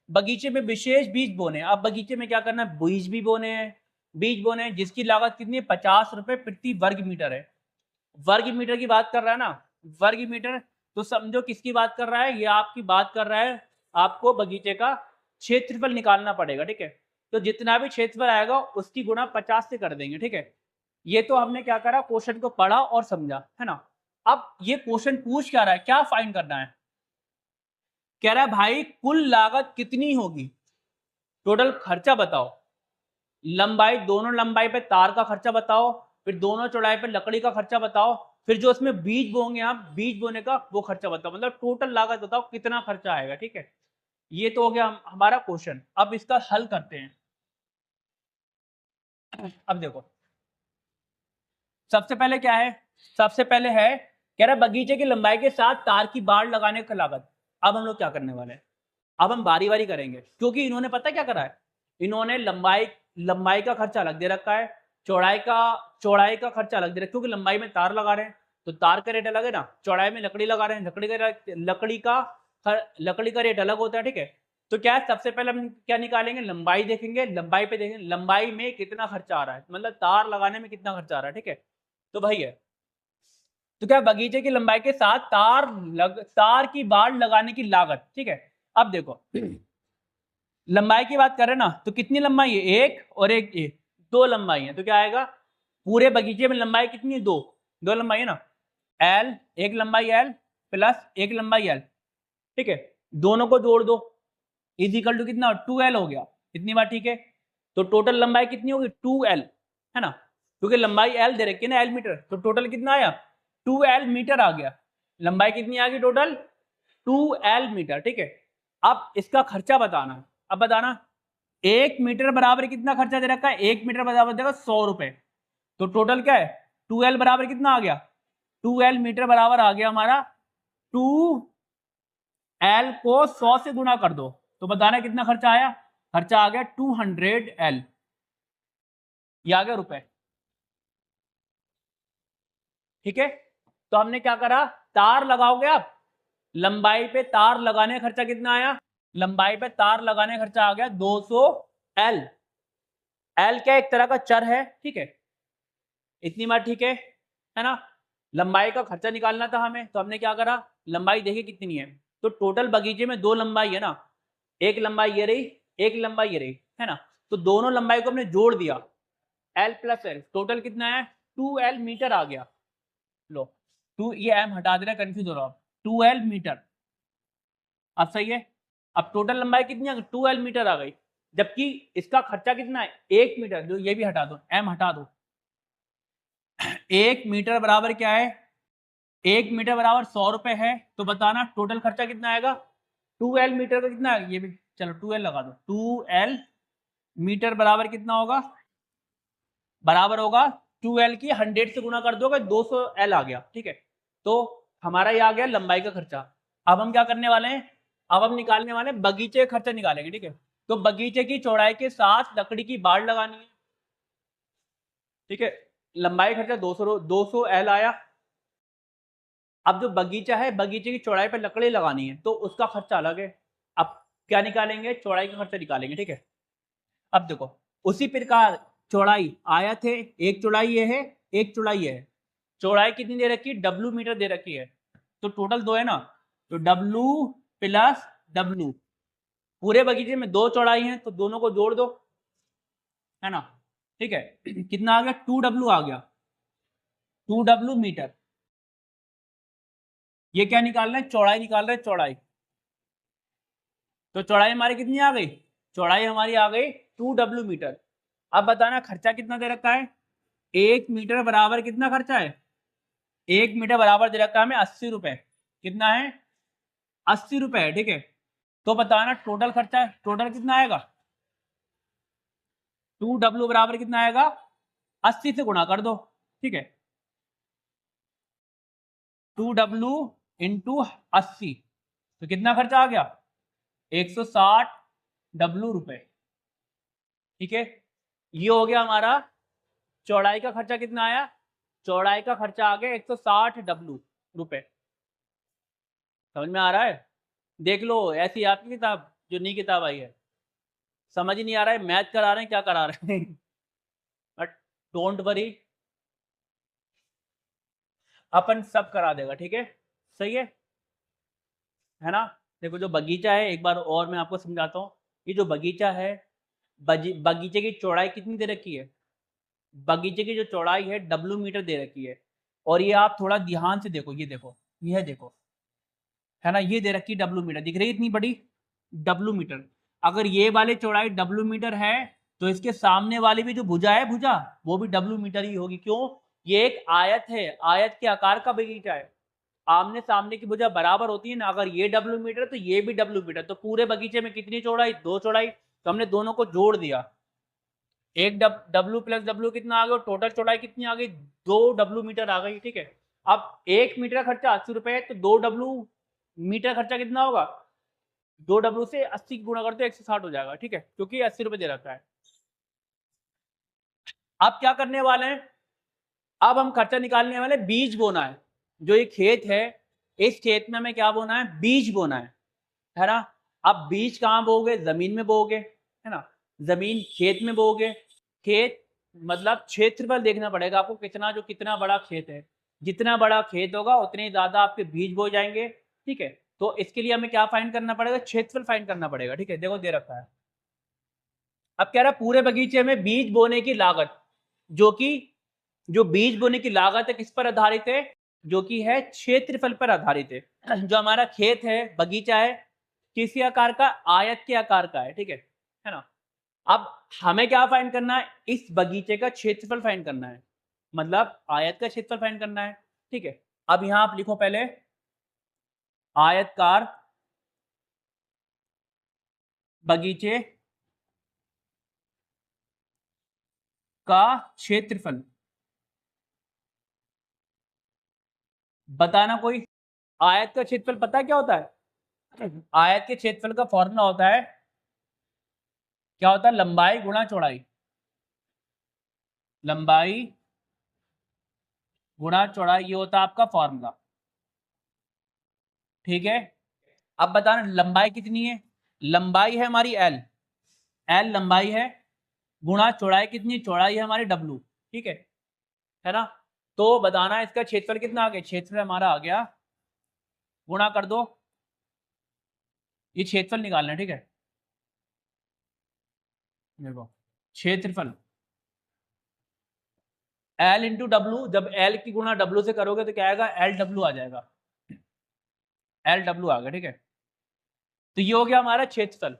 बगीचे में विशेष बीज बोने, अब बगीचे में क्या करना है बीज भी बोने हैं, बीज बोने हैं जिसकी लागत कितनी है 50 रुपए प्रति वर्ग मीटर है। वर्ग मीटर की बात कर रहा है ना, वर्ग मीटर, तो समझो किसकी बात कर रहा है, ये आपकी बात कर रहा है, आपको बगीचे का क्षेत्रफल निकालना पड़ेगा। ठीक है, तो जितना भी क्षेत्रफल आएगा उसकी गुणा 50 से कर देंगे। ठीक है, ये तो हमने क्या करा क्वेश्चन को पढ़ा और समझा, है ना। अब ये क्वेश्चन पूछ क्या रहा है, क्या फाइंड करना है, कह रहा है भाई कुल लागत कितनी होगी, टोटल खर्चा बताओ, लंबाई दोनों लंबाई पे तार का खर्चा बताओ, फिर दोनों चौड़ाई पे लकड़ी का खर्चा बताओ, फिर जो उसमें बीज बोंगे आप बीज बोने का वो खर्चा बताओ, मतलब टोटल लागत बताओ कितना खर्चा आएगा। ठीक है, ये तो हो गया हमारा क्वेश्चन। अब इसका हल करते हैं। अब देखो सबसे पहले क्या है, सबसे पहले है कह रहा है बगीचे की लंबाई के साथ तार की बाड़ लगाने का लागत। अब हम लोग क्या करने वाले हैं, अब हम बारी बारी करेंगे, क्योंकि इन्होंने पता क्या करा है, इन्होंने लंबाई का खर्चा अलग दे रखा है, चौड़ाई का खर्चा अलग दे रखा है, क्योंकि लंबाई में तार लगा रहे हैं तो तार का रेट अलग है ना, चौड़ाई में लकड़ी लगा रहे हैं, लकड़ी का रेट अलग होता है, ठीक है। तो क्या है, सबसे पहले हम क्या निकालेंगे, लंबाई देखेंगे, लंबाई पे देखेंगे लंबाई में कितना खर्चा आ रहा है, मतलब तार लगाने में कितना खर्चा आ रहा है, ठीक है। तो भाई है, तो क्या बगीचे की लंबाई के साथ तार की बाड़ लगाने की लागत, ठीक है। अब देखो लंबाई की बात करें ना, तो कितनी लंबाई है, एक और एक, दो लंबाई है, तो क्या आएगा, पूरे बगीचे में लंबाई कितनी है, दो लंबाई है ना, एल, एक लंबाई एल प्लस एक लंबाई एल, ठीक है, दोनों को जोड़ दो, इजिकल टू कितना, 2L हो गया, इतनी बात ठीक है। तो टोटल लंबाई कितनी होगी, 2L, है ना, क्योंकि लंबाई L दे रखी है ना, L मीटर, तो टोटल कितना आया, 2L मीटर आ गया, लंबाई कितनी आ गई टोटल, 2L मीटर, ठीक है। अब इसका खर्चा बताना है, अब बताना, 1 मीटर बराबर कितना खर्चा दे रखा है, 1 मीटर बराबर देगा 100 रुपए, तो टोटल क्या है, 2L बराबर कितना आ गया, 2L मीटर बराबर आ गया हमारा 2L को 100 से गुणा कर दो, तो बताना कितना खर्चा आया, खर्चा आ गया 200L, ये आ गया रुपए, ठीक है। तो हमने क्या करा, तार लगाओगे आप, लंबाई पे तार लगाने का खर्चा कितना आया, लंबाई पे तार लगाने का खर्चा आ गया 200L, L क्या एक तरह का चर है, ठीक है, इतनी बात ठीक है ना। लंबाई का खर्चा निकालना था हमें, तो हमने क्या करा, लंबाई देखी कितनी है, तो टोटल बगीचे में दो लंबाई है ना, एक लंबाई ये रही, एक लंबाई ये रही, है ना, तो दोनों लंबाई को हमने जोड़ दिया, L प्लस L, टोटल कितना है, 2L मीटर आ गया। लो, ये M हटा देना, कंफ्यूज हो रहा हो, 2L मीटर, अब सही है। अब टोटल लंबाई कितनी आ गई, 2L मीटर आ गई, जबकि इसका खर्चा कितना है, 1 मीटर, जो ये भी हटा दो, M हटा दो, 1 मीटर बराबर क्या है, 1 मीटर बराबर 100 रुपए है, तो बताना टोटल खर्चा कितना आएगा, 2L मीटर का कितना है, ये भी चलो 2L लगा दो, 2L मीटर बराबर कितना होगा, बराबर होगा 2L की 100 से गुणा कर दोगे 200L आ गया, ठीक है। तो हमारा ये आ गया लंबाई का खर्चा। अब हम क्या करने वाले हैं, अब हम निकालने वाले हैं बगीचे का खर्चा निकालेंगे, ठीक है। तो बगीचे की चौड़ाई के साथ लकड़ी की बाड़ लगानी है, ठीक है, लंबाई खर्चा 200L आया। अब जो बगीचा है, बगीचे की चौड़ाई पर लकड़ी लगानी है, तो उसका खर्चा अलग है। अब क्या निकालेंगे, चौड़ाई का खर्चा निकालेंगे, ठीक है। अब देखो उसी प्रकार चौड़ाई आयत है, एक चौड़ाई ये है, एक चौड़ाई ये है, चौड़ाई कितनी दे रखी है, W मीटर दे रखी है, तो टोटल दो है ना, तो W प्लस W, पूरे बगीचे में दो चौड़ाई है, तो दोनों को जोड़ दो, है ना, ठीक है। कितना आ गया, 2W आ गया, 2W मीटर। ये क्या निकालना है, चौड़ाई निकाल रहे हैं, चौड़ाई, तो चौड़ाई हमारी कितनी आ गई, चौड़ाई हमारी आ गई 2W मीटर। अब बताना खर्चा कितना दे रखा है, 1 मीटर बराबर कितना खर्चा है, 1 मीटर बराबर दे रखा है हमें 80 रुपए, कितना है, 80 रुपए है, ठीक है। तो बताना टोटल खर्चा, टोटल कितना आएगा, 2W बराबर कितना आएगा, 80 से गुणा कर दो, ठीक है, 2W इंटू 80, तो कितना खर्चा आ गया, 160W रुपए, ठीक है। ये हो गया हमारा चौड़ाई का खर्चा, कितना आया, चौड़ाई का खर्चा आ गया 160W रुपए, समझ में आ रहा है। देख लो ऐसी आपकी किताब जो नई किताब आई है, समझ ही नहीं आ रहा है, मैथ करा रहे हैं क्या करा रहे हैं बट डोंट वरी, अपन सब करा देगा, ठीक है, सही है ना। देखो जो बगीचा है, एक बार और मैं आपको समझाता हूँ, ये जो बगीचा है, बगीचे की चौड़ाई कितनी दे रखी है, बगीचे की जो चौड़ाई है W मीटर दे रखी है, और ये आप थोड़ा ध्यान से देखो, ये देखो, ये देखो, है ना, ये दे रखी W मीटर, दिख रही है इतनी बड़ी W मीटर। अगर ये वाली चौड़ाई W मीटर है, तो इसके सामने वाली भी जो भुजा है, भुजा वो भी W मीटर ही होगी, क्यों, ये एक आयत है, आयत के आकार का बगीचा है, आमने सामने की भुजा बराबर होती है ना, अगर ये W मीटर तो ये भी W मीटर, तो पूरे बगीचे में कितनी चौड़ाई, दो चौड़ाई, तो हमने दोनों को जोड़ दिया, एक W प्लस W कितना आ गया, टोटल चौड़ाई कितनी आ गई, 2W मीटर आ गई, ठीक है। अब 1 मीटर का खर्चा 80 रुपए है, तो 2W मीटर खर्चा कितना होगा? 2W से 80 गुणा करते 160 हो जाएगा, ठीक है, क्योंकि 80 रुपए दे रखा है। अब क्या करने वाले हैं? अब हम खर्चा निकालने वाले, बीज बोना है। जो ये खेत है, इस खेत में हमें क्या बोना है? बीज बोना है ना? अब बीज कहाँ बोओगे? जमीन में बोओगे, है ना? जमीन खेत में बोओगे। खेत मतलब क्षेत्रफल देखना पड़ेगा आपको, कितना बड़ा खेत है। जितना बड़ा खेत होगा उतने ज्यादा आपके बीज बो जाएंगे, ठीक है। तो इसके लिए हमें क्या फाइंड करना पड़ेगा? क्षेत्रफल फाइंड करना पड़ेगा, ठीक है। देखो दे रखा है। अब कह रहा है पूरे बगीचे में बीज बोने की लागत, जो कि जो बीज बोने की लागत है किस पर आधारित है? जो कि है क्षेत्रफल पर आधारित है। जो हमारा खेत है, बगीचा है, किसी आकार का? आयत के आकार का है, ठीक है ना? अब हमें क्या फाइंड करना है? इस बगीचे का क्षेत्रफल फाइंड करना है, मतलब आयत का क्षेत्रफल फाइंड करना है, ठीक है। अब यहां आप लिखो पहले आयतकार बगीचे का क्षेत्रफल। बताना कोई। आयत का क्षेत्रफल पता है क्या होता है? आयत के क्षेत्रफल का फॉर्मूला होता है, क्या होता है? लंबाई गुणा चौड़ाई। लंबाई गुणा चौड़ाई, ये होता है आपका फॉर्मूला, ठीक है। अब बताना लंबाई कितनी है? लंबाई है हमारी एल, एल लंबाई है, गुणा चौड़ाई कितनी? चौड़ाई है हमारी डब्लू, ठीक है ना? तो बताना इसका क्षेत्रफल कितना आ गया? क्षेत्रफल हमारा आ गया, गुणा कर दो, ये क्षेत्रफल निकालना है, ठीक है। देखो क्षेत्रफल एल इंटू डब्लू, जब एल की गुणा डब्लू से करोगे तो क्या आएगा? एल डब्लू आ जाएगा, एल डब्लू आ गया, ठीक है। तो ये हो गया हमारा क्षेत्रफल,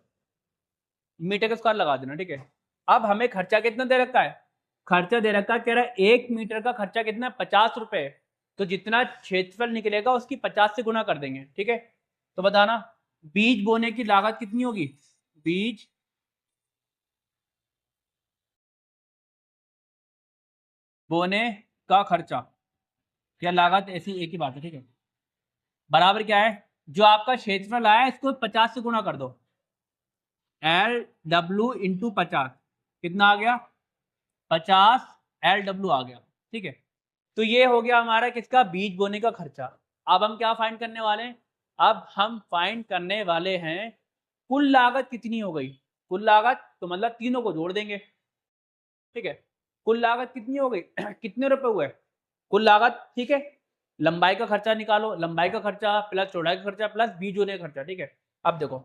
मीटर का स्क्वायर लगा देना, ठीक है। अब हमें खर्चा कितना दे रखा है? खर्चा दे रखा है, कह रहा है 1 मीटर का खर्चा कितना है? 50 रुपए। तो जितना क्षेत्रफल निकलेगा उसकी 50 से गुना कर देंगे, ठीक है। तो बताना बीज बोने की लागत कितनी होगी? बीज बोने का खर्चा या लागत, ऐसी एक ही बात है, ठीक है। बराबर क्या है? जो आपका क्षेत्रफल आया इसको 50 से गुणा कर दो, एल डब्ल्यू इंटू 50, कितना आ गया? 50 एल डब्ल्यू आ गया, ठीक है। तो ये हो गया हमारा किसका? बीज बोने का खर्चा। अब हम क्या फाइंड करने वाले हैं? अब हम फाइंड करने वाले हैं कुल लागत कितनी हो गई। कुल लागत तो मतलब तीनों को जोड़ देंगे, ठीक है। कुल लागत कितनी हो गई? कितने रुपए हुए कुल लागत, ठीक है। लंबाई का खर्चा निकालो, लंबाई का खर्चा प्लस चौड़ाई का खर्चा प्लस बीज होने का खर्चा, ठीक है। अब देखो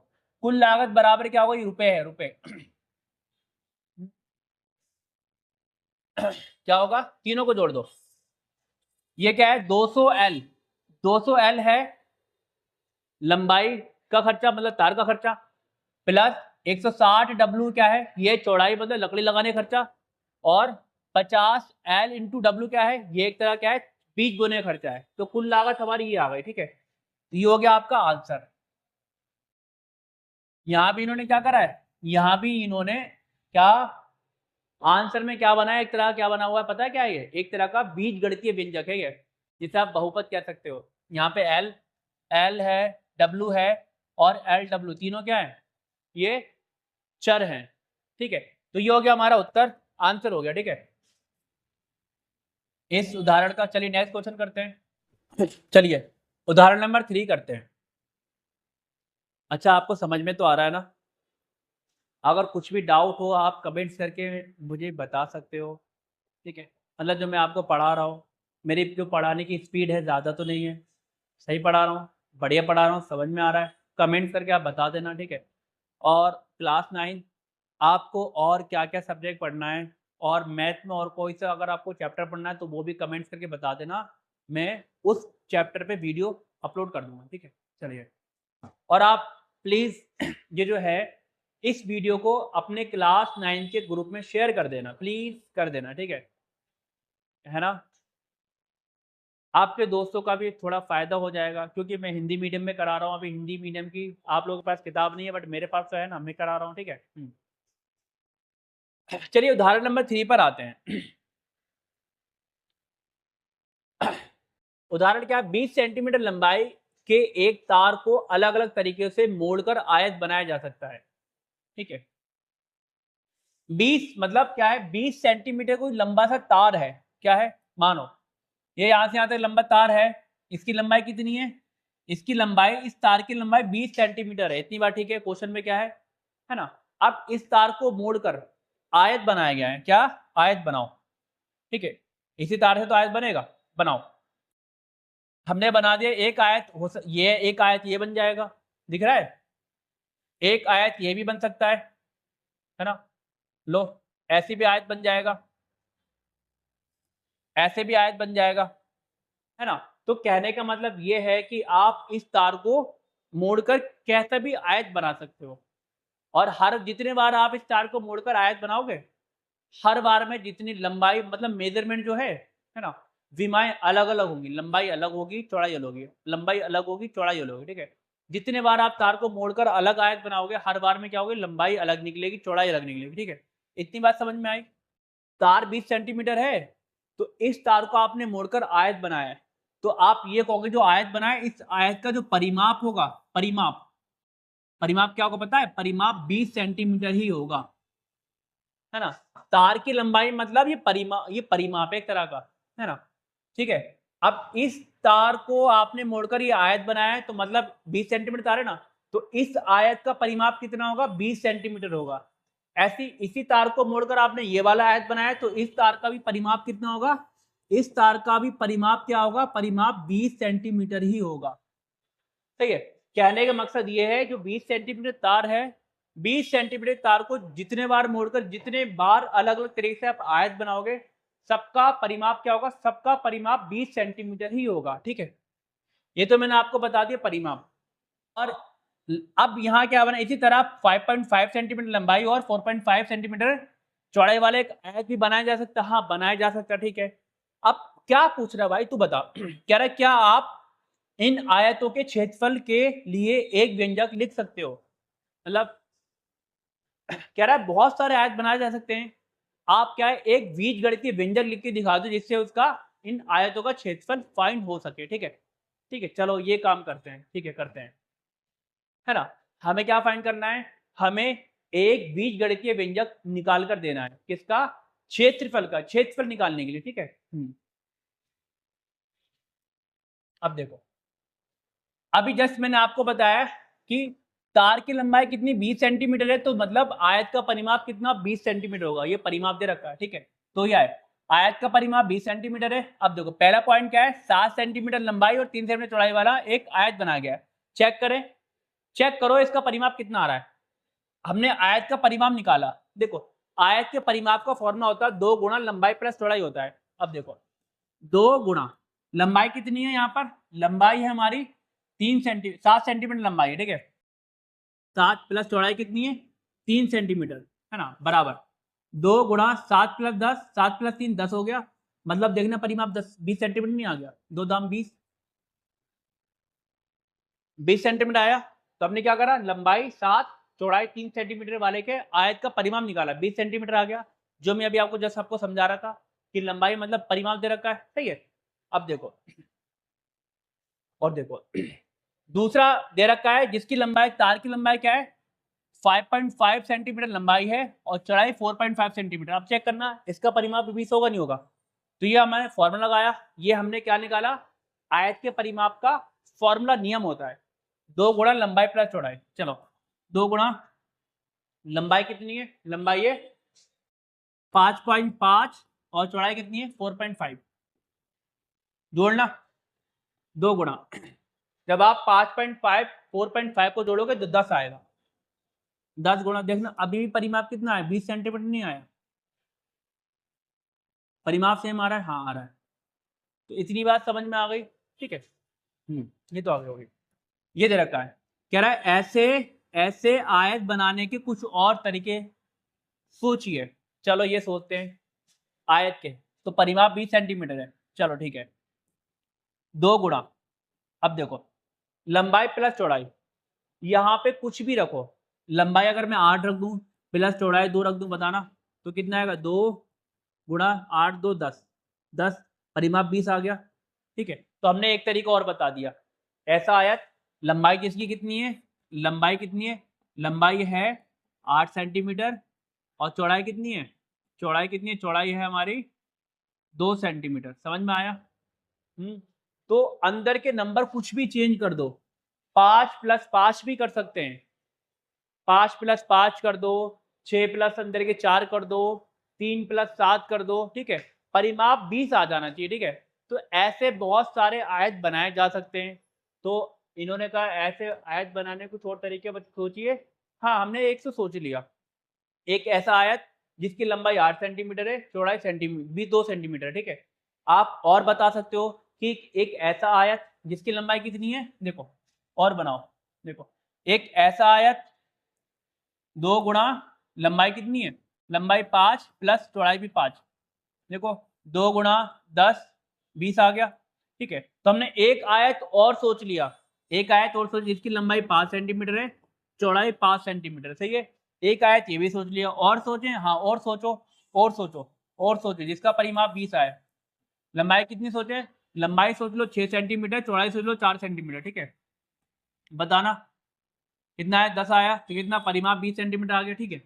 कुल लागत बराबर क्या होगा? रुपए है, रुपए। क्या होगा? तीनों को जोड़ दो, ये क्या है? 200 एल, 200 एल है लंबाई का खर्चा, मतलब तार का खर्चा, प्लस 160 डब्ल्यू क्या है? ये चौड़ाई मतलब लकड़ी लगाने का खर्चा, और 50 एल इंटू डब्ल्यू क्या है? ये एक तरह क्या है? बीज बोने का खर्चा है। तो कुल लागत हमारी ये आ गई, ठीक है। तो ये हो गया आपका आंसर। यहां भी इन्होंने क्या करा है? यहां भी इन्होंने क्या आंसर में क्या बनाया? एक तरह क्या बना हुआ है पता है क्या है? ये एक तरह का बीज गणितीय व्यंजक है ये, जिसे आप बहुपद कह सकते हो। यहाँ पे एल, एल है, डब्ल्यू है, और एल डब्ल्यू तीनों क्या है? ये चर हैं, ठीक है। तो ये हो गया हमारा उत्तर, आंसर हो गया, ठीक है। इस उदाहरण का चलिए नेक्स्ट क्वेश्चन करते हैं। चलिए उदाहरण नंबर 3 करते हैं। अच्छा आपको समझ में तो आ रहा है ना? अगर कुछ भी डाउट हो आप कमेंट्स करके मुझे बता सकते हो, ठीक है। मतलब जो मैं आपको पढ़ा रहा हूँ, मेरी जो पढ़ाने की स्पीड है ज़्यादा तो नहीं है, सही पढ़ा रहा हूँ, बढ़िया पढ़ा रहा हूँ, समझ में आ रहा है, कमेंट्स करके आप बता देना, ठीक है। और क्लास 9 आपको और क्या क्या सब्जेक्ट पढ़ना है, और मैथ में और कोई सा अगर आपको चैप्टर पढ़ना है तो वो भी कमेंट्स करके बता देना, मैं उस चैप्टर पे वीडियो अपलोड कर दूंगा, ठीक है। चलिए, और आप प्लीज़ ये जो है इस वीडियो को अपने क्लास 9 के ग्रुप में शेयर कर देना, प्लीज़ कर देना, ठीक है ना? आपके दोस्तों का भी थोड़ा फ़ायदा हो जाएगा, क्योंकि मैं हिंदी मीडियम में करा रहा हूँ। अभी हिंदी मीडियम की आप लोगों के पास किताब नहीं है, बट मेरे पास तो है ना, मैं करा रहा हूँ, ठीक है। चलिए उदाहरण नंबर 3 पर आते हैं। उदाहरण क्या है, 20 सेंटीमीटर लंबाई के एक तार को अलग अलग तरीके से मोड़कर आयत बनाया जा सकता है। ठीक है, 20 मतलब क्या है, 20 सेंटीमीटर कोई लंबा सा तार है, क्या है, मानो ये यहां से यहां तक लंबा तार है, इसकी लंबाई कितनी है, इसकी लंबाई, इस तार की लंबाई 20 सेंटीमीटर है, इतनी बार ठीक है, क्वेश्चन में क्या है ना। अब इस तार को मोड़कर आयत बनाया गया है, क्या, आयत बनाओ। ठीक है, इसी तार से तो आयत बनेगा, बनाओ। हमने बना दिया एक आयत, ये एक आयत ये बन जाएगा, दिख रहा है, एक आयत ये भी बन सकता है ना, लो ऐसी भी आयत बन जाएगा, ऐसे भी आयत बन जाएगा, है ना। तो कहने का मतलब ये है कि आप इस तार को मोड़कर कैसा भी आयत बना सकते हो, और हर जितने बार आप इस तार को मोड़कर आयत बनाओगे, हर बार में जितनी लंबाई मतलब मेजरमेंट जो है ना, विमाएं अलग अलग होंगी, लंबाई अलग होगी, चौड़ाई अलग होगी, लंबाई अलग होगी, चौड़ाई अलग होगी। ठीक है, जितने बार आप तार को मोड़कर अलग आयत बनाओगे, हर बार में क्या होगी, लंबाई अलग निकलेगी, चौड़ाई अलग निकलेगी। ठीक है, इतनी बात समझ में आई। तार 20 सेंटीमीटर है, तो इस तार को आपने मोड़कर आयत बनाया है, तो आप ये कहोगे जो आयत बनाए, इस आयत का जो परिमाप होगा, परिमाप, परिमाप क्या होगा पता है, परिमाप 20 सेंटीमीटर ही होगा, है ना। तार की लंबाई मतलब ये परिमाप है एक तरह का, है ना। ठीक है, अब इस तार को आपने मोड़कर ये आयत बनाया है, तो मतलब 20 सेंटीमीटर तार है ना, तो इस आयत का परिमाप कितना होगा, 20 सेंटीमीटर होगा। ऐसी इसी तार को मोड़कर आपने ये वाला आयत बनाया है, तो इस तार का भी परिमाप कितना होगा, इस तार का भी परिमाप क्या होगा, परिमाप 20 सेंटीमीटर ही होगा। सही है, कहने का मकसद ये है, जो 20 सेंटीमीटर तार है, 20 सेंटीमीटर तार को जितने बार मोड़कर, जितने बार अलग अलग तरीके से आप आयत बनाओगे, सबका परिमाप क्या होगा, सबका परिमाप 20 सेंटीमीटर ही होगा। ठीक है, ये तो मैंने आपको बता दिया परिमाप। और अब यहाँ क्या बना, इसी तरह 5.5 सेंटीमीटर लंबाई और 4.5 सेंटीमीटर चौड़ाई वाले एक आयत भी बनाया जा सकता है, हाँ बनाया जा सकता है। ठीक है, अब क्या पूछ रहा है भाई, तू बता कह रहा है क्या आप इन आयतों के क्षेत्रफल के लिए एक व्यंजक लिख सकते हो, मतलब कह रहा है बहुत सारे आयत बनाए जा सकते हैं, आप क्या है एक बीजगणितीय व्यंजक लिख के दिखा दो जिससे उसका इन आयतों का क्षेत्रफल फाइंड हो सके। ठीक है, ठीक है, चलो ये काम करते हैं, ठीक है करते हैं, है ना। हमें क्या फाइंड करना है, हमें एक बीजगणितीय व्यंजक निकाल कर देना है, किसका, क्षेत्रफल का, क्षेत्रफल निकालने के लिए। ठीक है, अब देखो, अभी जस्ट मैंने आपको बताया कि तार की लंबाई कितनी, 20 सेंटीमीटर है, तो मतलब आयत का परिमाप कितना, 20 सेंटीमीटर होगा, ये परिमाप दे रखा है। ठीक है, तो यह है आयत का परिमाप 20 सेंटीमीटर है। अब देखो पहला पॉइंट क्या है, 7 सेंटीमीटर लंबाई और 3 सेंटीमीटर चौड़ाई वाला एक आयत बनाया गया है। चेक करें, चेक करो इसका परिमाप कितना आ रहा है। हमने आयत का परिमाप निकाला, देखो आयत के परिमाप का फॉर्मूला होता है 2 गुणा लंबाई प्लस चौड़ाई होता है। अब देखो 2 गुणा लंबाई कितनी है, यहाँ पर लंबाई है हमारी 7 सेंटीमीटर लंबाई है। ठीक है, 7 प्लस चौड़ाई कितनी है, 3 सेंटीमीटर, है ना, बराबर 2 गुणा 7 प्लस 10, 7 प्लस 3 10 हो गया, मतलब देखना परिमाप 20 सेंटीमीटर नहीं आ गया, 2 दाम 20 सेंटीमीटर आया। तो हमने क्या करा, लंबाई 7 चौड़ाई 3 सेंटीमीटर वाले के आयत का परिमाप निकाला, 20 सेंटीमीटर आ गया, जो मैं अभी आपको जस्ट आपको समझा रहा था कि लंबाई मतलब परिमाप दे रखा है। सही है, अब देखो और देखो दूसरा दे रखा है जिसकी लंबाई, तार की लंबाई क्या है, 5.5 सेंटीमीटर लंबाई है और चौड़ाई 4.5 सेंटीमीटर। अब चेक करना इसका परिमाप 20 होगा नहीं होगा, तो ये हमने फॉर्मूला लगाया, ये हमने क्या निकाला, आयत के परिमाप का फॉर्मूला नियम होता है 2 गुणा लंबाई प्लस चौड़ाई। चलो 2 गुणा लंबाई कितनी है, लंबाई है 5.5 और चौड़ाई कितनी है 4.5, जोड़ना 2 गुणा, जब आप 5.5 4.5 को जोड़ोगे तो 10 आएगा, 10 गुणा, देखना अभी भी परिमाप कितना है, 20 सेंटीमीटर नहीं आया, परिमाप सेम आ रहा है, हाँ आ रहा है। तो इतनी बात समझ में आ गई। ठीक है, ये तो आगे हो गई। ये दे रखा है, कह रहा है ऐसे ऐसे आयत बनाने के कुछ और तरीके सोचिए। चलो ये सोचते हैं, आयत के तो परिमाप 20 सेंटीमीटर है, चलो ठीक है, 2 गुणा, अब देखो लंबाई प्लस चौड़ाई, यहाँ पे कुछ भी रखो, लंबाई अगर मैं 8 रख दूं प्लस चौड़ाई 2 रख दूं, बताना तो कितना आएगा, 2 गुणा 8 2 10, 10 परिमाप 20 आ गया। ठीक है, तो हमने एक तरीका और बता दिया। ऐसा आयत, लंबाई जिसकी कितनी है, लंबाई कितनी है, लंबाई है 8 सेंटीमीटर और चौड़ाई कितनी है, चौड़ाई कितनी है, चौड़ाई है हमारी 2 सेंटीमीटर। समझ में आया? तो अंदर के नंबर कुछ भी चेंज कर दो, 5 + 5 भी कर सकते हैं, 5 + 5 कर दो, 6 प्लस अंदर के 4 कर दो, 3 + 7 कर दो, ठीक है, परिमाप 20 आ जाना चाहिए, ठीक है। तो ऐसे बहुत सारे आयत बनाए जा सकते हैं। तो इन्होंने कहा ऐसे आयत बनाने कुछ और तरीके सोचिए। हाँ, हमने एक तो सोच लिया, एक ऐसा आयत जिसकी लंबाई 8 सेंटीमीटर है, चौड़ाई 2 सेंटीमीटर, ठीक है। आप और बता सकते हो कि एक ऐसा आयत जिसकी लंबाई कितनी है, देखो और बनाओ, देखो एक ऐसा आयत 2 गुणा लंबाई कितनी है, लंबाई 5 प्लस चौड़ाई भी 5, देखो 2 गुणा 10 20 आ गया, ठीक है। तो हमने एक आयत और सोच लिया, एक आयत और सोच जिसकी लंबाई 5 सेंटीमीटर है, चौड़ाई 5 सेंटीमीटर, सही है। एक आयत ये भी सोच लिया, और सोचें, हाँ और सोचो, और सोचो, और सोचो जिसका परिमाप 20 आए। लंबाई कितनी सोचे, लंबाई सोच लो 6 सेंटीमीटर, चौड़ाई सोच लो 4 सेंटीमीटर, ठीक है। बताना कितना है, 10 आया, तो कितना परिमाप 20 सेंटीमीटर आ गया, ठीक है।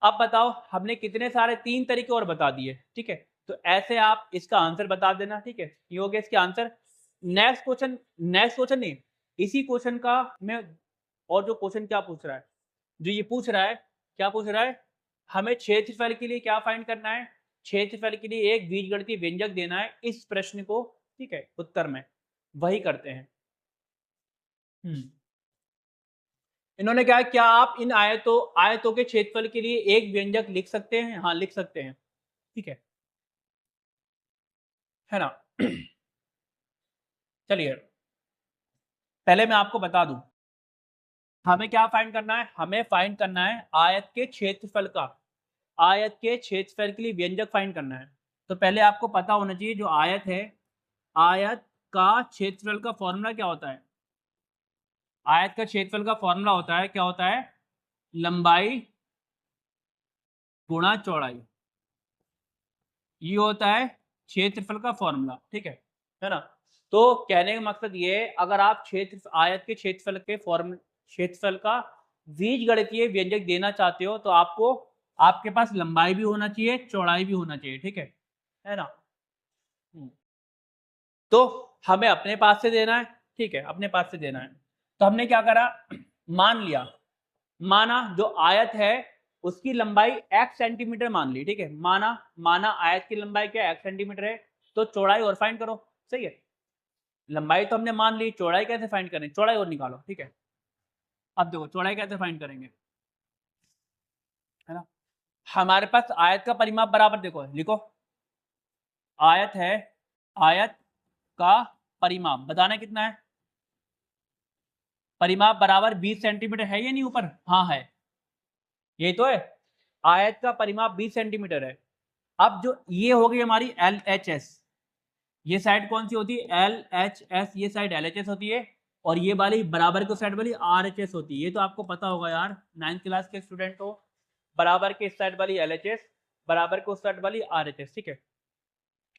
अब बताओ हमने कितने सारे 3 तरीके और बता दिए, ठीक है। तो ऐसे आप इसका आंसर बता देना, ठीक है, ये हो गया इसके आंसर। नेक्स्ट क्वेश्चन नहीं, इसी क्वेश्चन का मैं, और जो क्वेश्चन क्या पूछ रहा है, जो ये पूछ रहा है, क्या पूछ रहा है, हमें क्षेत्रफल के लिए क्या फाइंड करना है, क्षेत्रफल के लिए एक बीजगणितीय व्यंजक देना है इस प्रश्न को, ठीक है, उत्तर में वही करते हैं। इन्होंने कहा क्या आप इन आयतों के क्षेत्रफल के लिए एक व्यंजक लिख सकते हैं, हाँ लिख सकते हैं, ठीक है ना। चलिए पहले मैं आपको बता दूं, हमें क्या फाइंड करना है, हमें फाइंड करना है आयत के क्षेत्रफल का, आयत के क्षेत्रफल के लिए व्यंजक फाइंड करना है। तो पहले आपको पता होना चाहिए जो आयत है, आयत का क्षेत्रफल का फॉर्मूला क्या होता है, आयत का क्षेत्रफल का फॉर्मूला होता है, क्या होता है, लंबाई गुणा चौड़ाई, ये होता है क्षेत्रफल का फॉर्मूला, ठीक है ना। तो कहने का मकसद ये है, अगर आप क्षेत्र आयत के क्षेत्रफल के क्षेत्रफल का बीजगणितीय व्यंजक देना चाहते हो तो आपको, आपके पास लंबाई भी होना चाहिए, चौड़ाई भी होना चाहिए, ठीक है ना। तो हमें अपने पास से देना है, ठीक है, अपने पास से देना है। तो हमने क्या करा, मान लिया, माना जो आयत है उसकी लंबाई x सेंटीमीटर मान ली, ठीक है, माना आयत की लंबाई क्या x सेंटीमीटर है, तो चौड़ाई और फाइंड करो, सही है। लंबाई तो हमने मान ली, चौड़ाई कैसे फाइंड करें, चौड़ाई और निकालो, ठीक है। अब देखो चौड़ाई कैसे फाइंड करेंगे, है ना। हमारे पास आयत का परिमाप बराबर, देखो लिखो, आयत है, आयत का परिमाप बताना कितना है, परिमाप बराबर 20 सेंटीमीटर है या नहीं ऊपर, हाँ है, यही तो है, आयत का परिमाप 20 सेंटीमीटर है। अब जो ये हो गई हमारी LHS, ये साइड कौन सी होती है, LHS, ये साइड LHS होती है, और ये वाली बराबर की साइड वाली RHS होती है, ये तो आपको पता होगा यार, 9th क्लास के स्टूडेंट हो, बराबर के इस साइड वाली LHS, बराबर को उस साइड वाली RHS, ठीक है।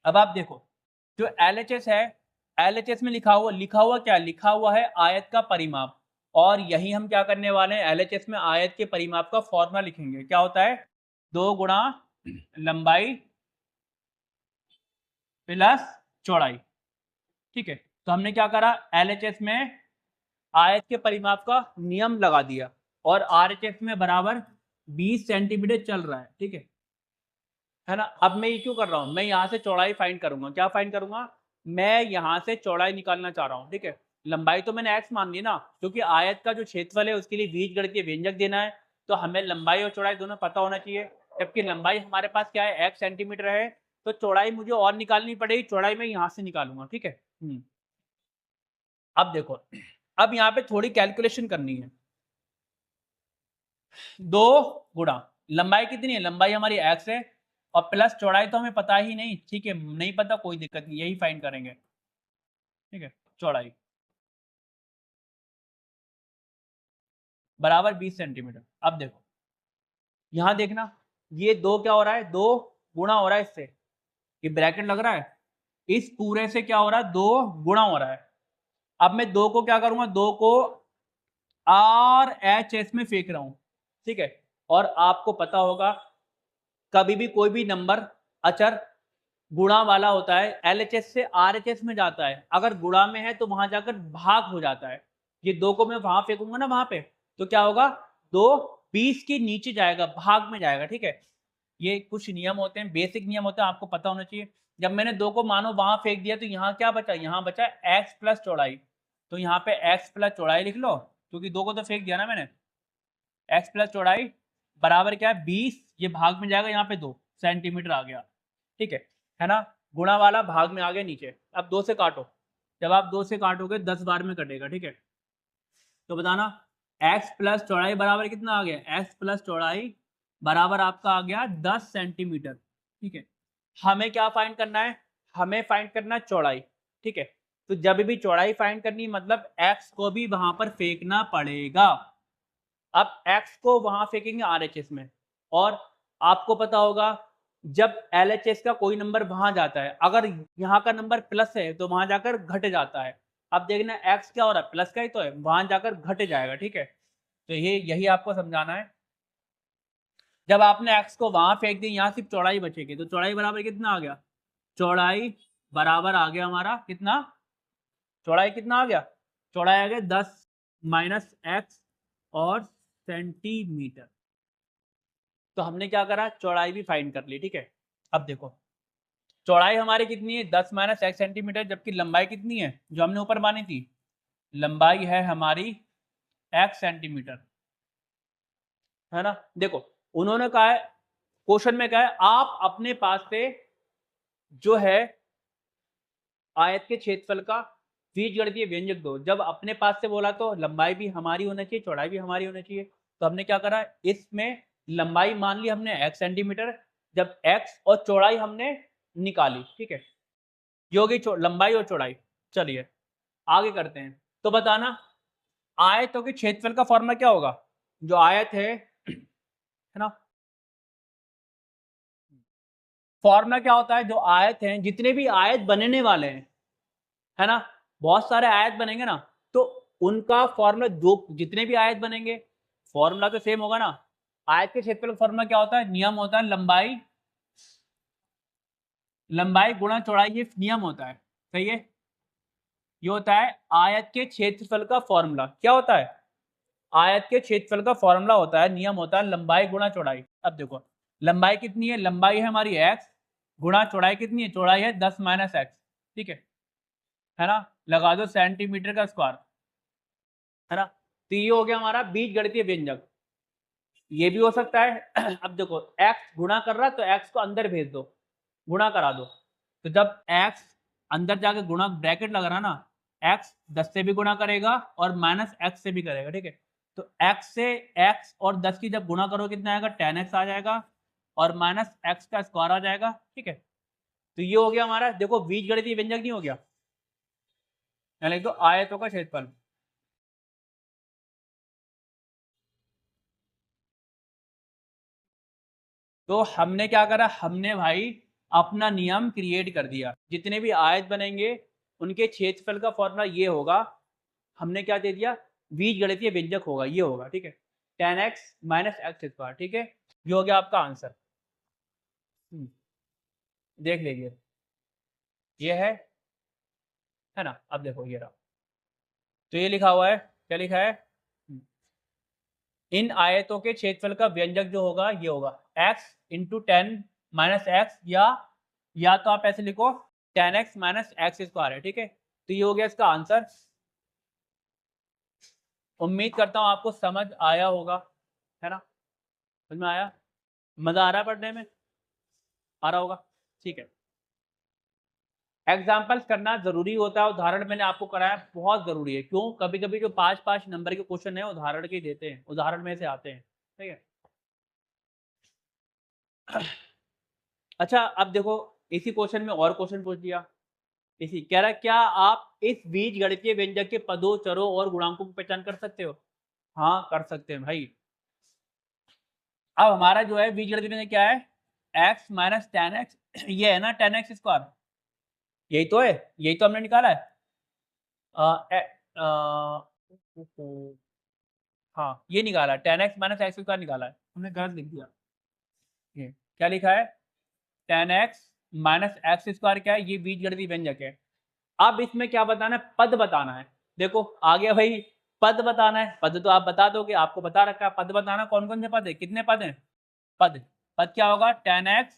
अब आप देखो जो LHS है, LHS में लिखा हुआ क्या, लिखा हुआ है आयत का परिमाप, और यही हम क्या करने वाले हैं, LHS में आयत के परिमाप का फॉर्मूला लिखेंगे, क्या होता है, 2 गुणा लंबाई प्लस चौड़ाई, ठीक है। तो हमने क्या करा, LHS में आयत के परिमाप का नियम लगा दिया, और RHS में बराबर 20 सेंटीमीटर चल रहा है, ठीक है ना। अब मैं ये क्यों कर रहा हूं, मैं यहाँ से चौड़ाई फाइंड करूंगा, क्या फाइंड करूंगा, मैं यहाँ से चौड़ाई निकालना चाह रहा हूँ, ठीक है। लंबाई तो मैंने x मान ली ना, क्योंकि आयत का जो क्षेत्रफल है उसके लिए बीजगणितीय व्यंजक देना है, तो हमें लंबाई और चौड़ाई दोनों पता होना चाहिए। जबकि लंबाई हमारे पास क्या है, x सेंटीमीटर है, तो चौड़ाई मुझे और निकालनी पड़ेगी, चौड़ाई मैं यहाँ से निकालूंगा, ठीक है। अब देखो, अब यहाँ पे थोड़ी कैलकुलेशन करनी है, 2 गुणा लंबाई कितनी है, लंबाई हमारी x है, और प्लस चौड़ाई तो हमें पता ही नहीं, ठीक है, नहीं पता कोई दिक्कत नहीं, यही फाइंड करेंगे, ठीक है। चौड़ाई बराबर 20 सेंटीमीटर। अब देखो यहां देखना, ये 2 क्या हो रहा है, 2 गुणा हो रहा है इससे, ये ब्रैकेट लग रहा है, इस पूरे से क्या हो रहा है, 2 गुणा हो रहा है। अब मैं 2 को क्या करूंगा, 2 को RHS में फेंक रहा हूं, ठीक है। और आपको पता होगा कभी भी कोई भी नंबर अचर गुणा वाला होता है, LHS से RHS में जाता है, अगर गुणा में है तो वहां जाकर भाग हो जाता है। ये 2 को मैं वहां फेंकूंगा ना वहां पे, तो क्या होगा, 2 20 के नीचे जाएगा, भाग में जाएगा, ठीक है। ये कुछ नियम होते हैं, बेसिक नियम होते हैं, आपको पता होना चाहिए। जब मैंने 2 को मानो वहां फेंक दिया तो यहाँ क्या बचा, यहाँ बचा x प्लस चौड़ाई, तो यहाँ पे x प्लस चौड़ाई लिख लो, क्योंकि 2 को तो फेंक दिया ना मैंने। x प्लस चौड़ाई बराबर क्या है, 20, ये भाग में जाएगा, यहाँ पे 2 सेंटीमीटर आ गया, ठीक है ना। गुणा वाला भाग में आ गया नीचे। अब 2 से काटो, जब आप 2 से काटोगे 10 बार में कटेगा, ठीक है। तो बताना x प्लस चौड़ाई बराबर कितना आ गया, x प्लस चौड़ाई बराबर आपका आ गया 10 सेंटीमीटर, ठीक है। हमें क्या फाइंड करना है, हमें फाइंड करना है चौड़ाई, ठीक है। तो जब भी चौड़ाई फाइंड करनी मतलब x को भी वहां पर फेंकना पड़ेगा। अब x को वहां फेंकेंगे RHS में, और आपको पता होगा जब LHS का कोई नंबर वहां जाता है, अगर यहाँ का नंबर प्लस है तो वहां जाकर घट जाता है। अब देखना x क्या हो रहा है, प्लस का ही तो है, वहां जाकर घट जाएगा, ठीक है। तो ये यही आपको समझाना है। जब आपने x को वहां फेंक दी, यहाँ सिर्फ चौड़ाई बचेगी, तो चौड़ाई बराबर कितना आ गया, चौड़ाई बराबर आ गया हमारा कितना, चौड़ाई कितना आ गया, चौड़ाई आ गया 10 माइनस एक्स और सेंटीमीटर। तो हमने क्या करा, चौड़ाई भी फाइंड कर ली, ठीक है। अब देखो चौड़ाई हमारी कितनी है, 10 माइनस एक्स सेंटीमीटर, जबकि लंबाई कितनी है जो हमने ऊपर मानी थी, लंबाई है हमारी x सेंटीमीटर, है ना। देखो उन्होंने कहा है, क्वेश्चन में कहा है आप अपने पास से जो है आयत के क्षेत्रफल का बीजगणितीय व्यंजक दो। जब अपने पास से बोला तो लंबाई भी हमारी होना चाहिए, चौड़ाई भी हमारी होनी चाहिए। तो हमने क्या करा, इसमें लंबाई मान ली हमने x सेंटीमीटर, जब x और चौड़ाई हमने निकाली, ठीक है। ये होगी लंबाई और चौड़ाई। चलिए आगे करते हैं। तो बताना आयतों के क्षेत्रफल का फॉर्मूला क्या होगा, जो आयत है ना, फॉर्मूला क्या होता है, जो आयत है, जितने भी आयत बनने वाले हैं, है ना, बहुत सारे आयत बनेंगे ना, तो उनका फॉर्मूला, जो जितने भी आयत बनेंगे फॉर्मूला तो सेम होगा ना। आयत के क्षेत्रफल का फॉर्मूला क्या होता है, नियम होता है लंबाई, लंबाई गुणा चौड़ाई, ये नियम होता है, सही है। ये होता है आयत के क्षेत्रफल का फॉर्मूला, क्या होता है, आयत के क्षेत्रफल का फॉर्मूला होता है, नियम होता है लंबाई गुणा चौड़ाई। अब देखो लंबाई कितनी है, लंबाई है हमारी x, गुणा चौड़ाई कितनी है, चौड़ाई है 10 माइनस एक्स, ठीक है ना। लगा दो सेंटीमीटर का स्क्वायर, है ना। तो ये हो गया हमारा बीजगणितीय व्यंजक। ये भी हो सकता है अब देखो x गुणा कर रहा है तो x को अंदर भेज दो, गुणा करा दो, तो जब x अंदर जाके गुणा ब्रैकेट लग रहा ना, x 10 से भी गुणा करेगा और माइनस x से भी करेगा, ठीक है। तो x से x और 10 की जब गुणा करो कितना आएगा, 10x आ जाएगा और माइनस x का स्क्वायर आ जाएगा, ठीक है। तो ये हो गया हमारा, देखो बीजगणितीय व्यंजक नहीं हो गया, यानी तो आयतों का क्षेत्रफल। तो हमने क्या करा, हमने भाई अपना नियम क्रिएट कर दिया, जितने भी आयत बनेंगे उनके क्षेत्रफल का फॉर्मूला ये होगा। हमने क्या दे दिया, बीजगणितीय व्यंजक होगा, ये होगा, ठीक है, 10x माइनस एक्स स्क्वायर, ठीक है। ये हो गया आपका आंसर। देख लीजिए ये है ना। अब देखो ये रहा, तो ये लिखा हुआ है, क्या लिखा है, इन आयतों के क्षेत्रफल का व्यंजक जो होगा ये होगा x इंटू 10 माइनस एक्स, या तो आप ऐसे लिखो 10x माइनस एक्स स्क्वायर है, ठीक है। तो ये हो गया इसका आंसर। उम्मीद करता हूँ आपको समझ आया होगा, है ना, समझ में आया, मजा आ रहा है पढ़ने में, आ रहा होगा, ठीक है। एग्जाम्पल्स करना जरूरी होता है, उदाहरण मैंने आपको कराया बहुत जरूरी है, क्यों, कभी कभी जो 5-5 नंबर के क्वेश्चन है उदाहरण के देते हैं, उदाहरण में से आते हैं, ठीक है। अच्छा अब देखो इसी क्वेश्चन में और क्वेश्चन पूछ दिया, इसी कह रहा क्या आप इस बीज गणितीय व्यंजक के पदों, चरों और गुणांकों की पहचान कर सकते हो। हाँ कर सकते हैं भाई। अब हमारा जो है बीज गणितीय व्यंजक क्या है, x माइनस 10x, ये है ना 10x स्क्वायर, यही तो है, यही तो हमने निकाला है। अ, ए अ, हाँ, ये निकाला है, 10x माइनस एक्स स्क्वायर निकाला है। हमने गलत लिख दिया। ये क्या लिखा है? 10x माइनस एक्स स्क्वायर क्या है? ये बीजगणितीय व्यंजक है। अब इसमें क्या बताना है? पद बताना है। देखो आ गया भाई, पद बताना है। पद तो आप बता दोगे, आपको बता रखा है। पद बताना, कौन-कौन से पद है? कितने पद हैं? पद। पद क्या होगा? 10x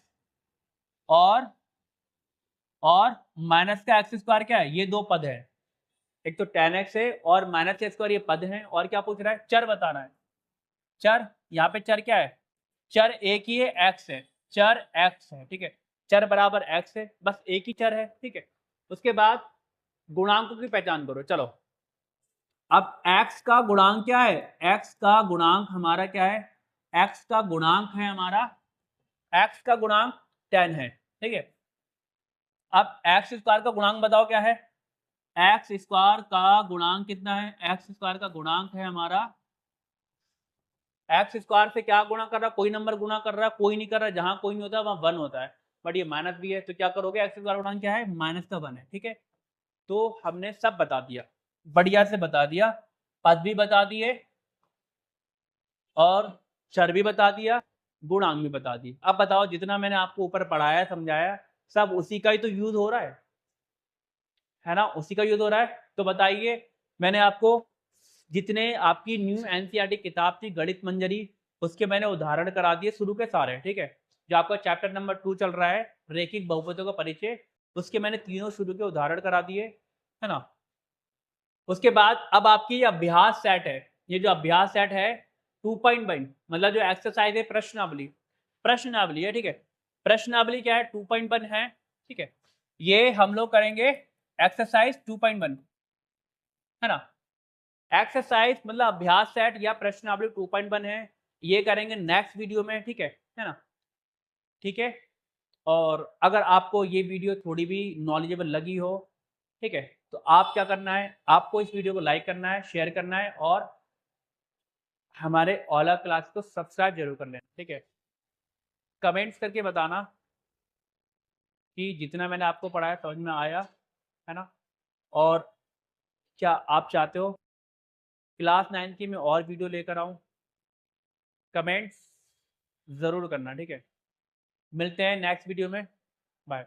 और माइनस का एक्स स्क्वायर क्या है? ये 2 पद है। एक तो 10x है और माइनस का स्क्वायर, ये पद हैं। और क्या पूछ रहा है? चर बताना है। चर, यहाँ पे चर क्या है? चर एक ही है, x है। चर x है, ठीक है। चर बराबर x है, बस एक ही चर है, ठीक है। उसके बाद गुणांकों की पहचान करो। चलो, अब x का गुणांक क्या है? x का गुणांक हमारा क्या है? x का गुणांक है हमारा, x का गुणांक 10 है, ठीक है। अब एक्स स्क्वायर का गुणांक बताओ क्या है? एक्स स्क्वायर का गुणांक कितना है? एक्स स्क्वायर का गुणांक है हमारा, एक्स स्क्वायर से क्या गुणा कर रहा है? कोई नंबर गुणा कर रहा है? कोई नहीं कर रहा है। जहां कोई नहीं होता वहां 1 होता है, बट ये माइनस भी है, तो क्या करोगे? एक्स स्क्वायर गुणांक क्या है? माइनस का 1 है, ठीक है। तो हमने सब बता दिया, बढ़िया से बता दिया। पद भी बता दिए और चर भी बता दिया, गुणांक भी बता दिए। अब बताओ, जितना मैंने आपको ऊपर पढ़ाया समझाया, सब उसी का ही तो यूज हो रहा है ना? उसी का यूज हो रहा है। तो बताइए, मैंने आपको जितने आपकी न्यू एनसीईआरटी किताब थी गणित मंजरी, उसके मैंने उदाहरण करा दिए शुरू के सारे, ठीक है। जो आपका चैप्टर नंबर 2 चल रहा है, रेखिक बहुपदों का परिचय, उसके मैंने तीनों शुरू के उदाहरण करा दिए, है ना। उसके बाद अब आपकी ये अभ्यास सेट है, ये जो अभ्यास सेट है 2.1, मतलब जो एक्सरसाइज है प्रश्नावली, प्रश्नावली है, ठीक है। प्रश्नावली क्या है? 2.1 है, ठीक है। ये हम लोग करेंगे एक्सरसाइज 2.1, है ना। एक्सरसाइज मतलब अभ्यास सेट या प्रश्नावली 2.1 है, ये करेंगे नेक्स्ट वीडियो में, ठीक है ना। ठीक है। और अगर आपको ये वीडियो थोड़ी भी नॉलेजेबल लगी हो, ठीक है, तो आप क्या करना है? आपको इस वीडियो को लाइक करना है, शेयर करना है और हमारे ओला क्लास को सब्सक्राइब जरूर कर लेना, ठीक है। कमेंट्स करके बताना कि जितना मैंने आपको पढ़ाया समझ में आया, है ना। और क्या आप चाहते हो क्लास 9 की मैं और वीडियो लेकर आऊँ? कमेंट्स ज़रूर करना, ठीक है। मिलते हैं नेक्स्ट वीडियो में। बाय।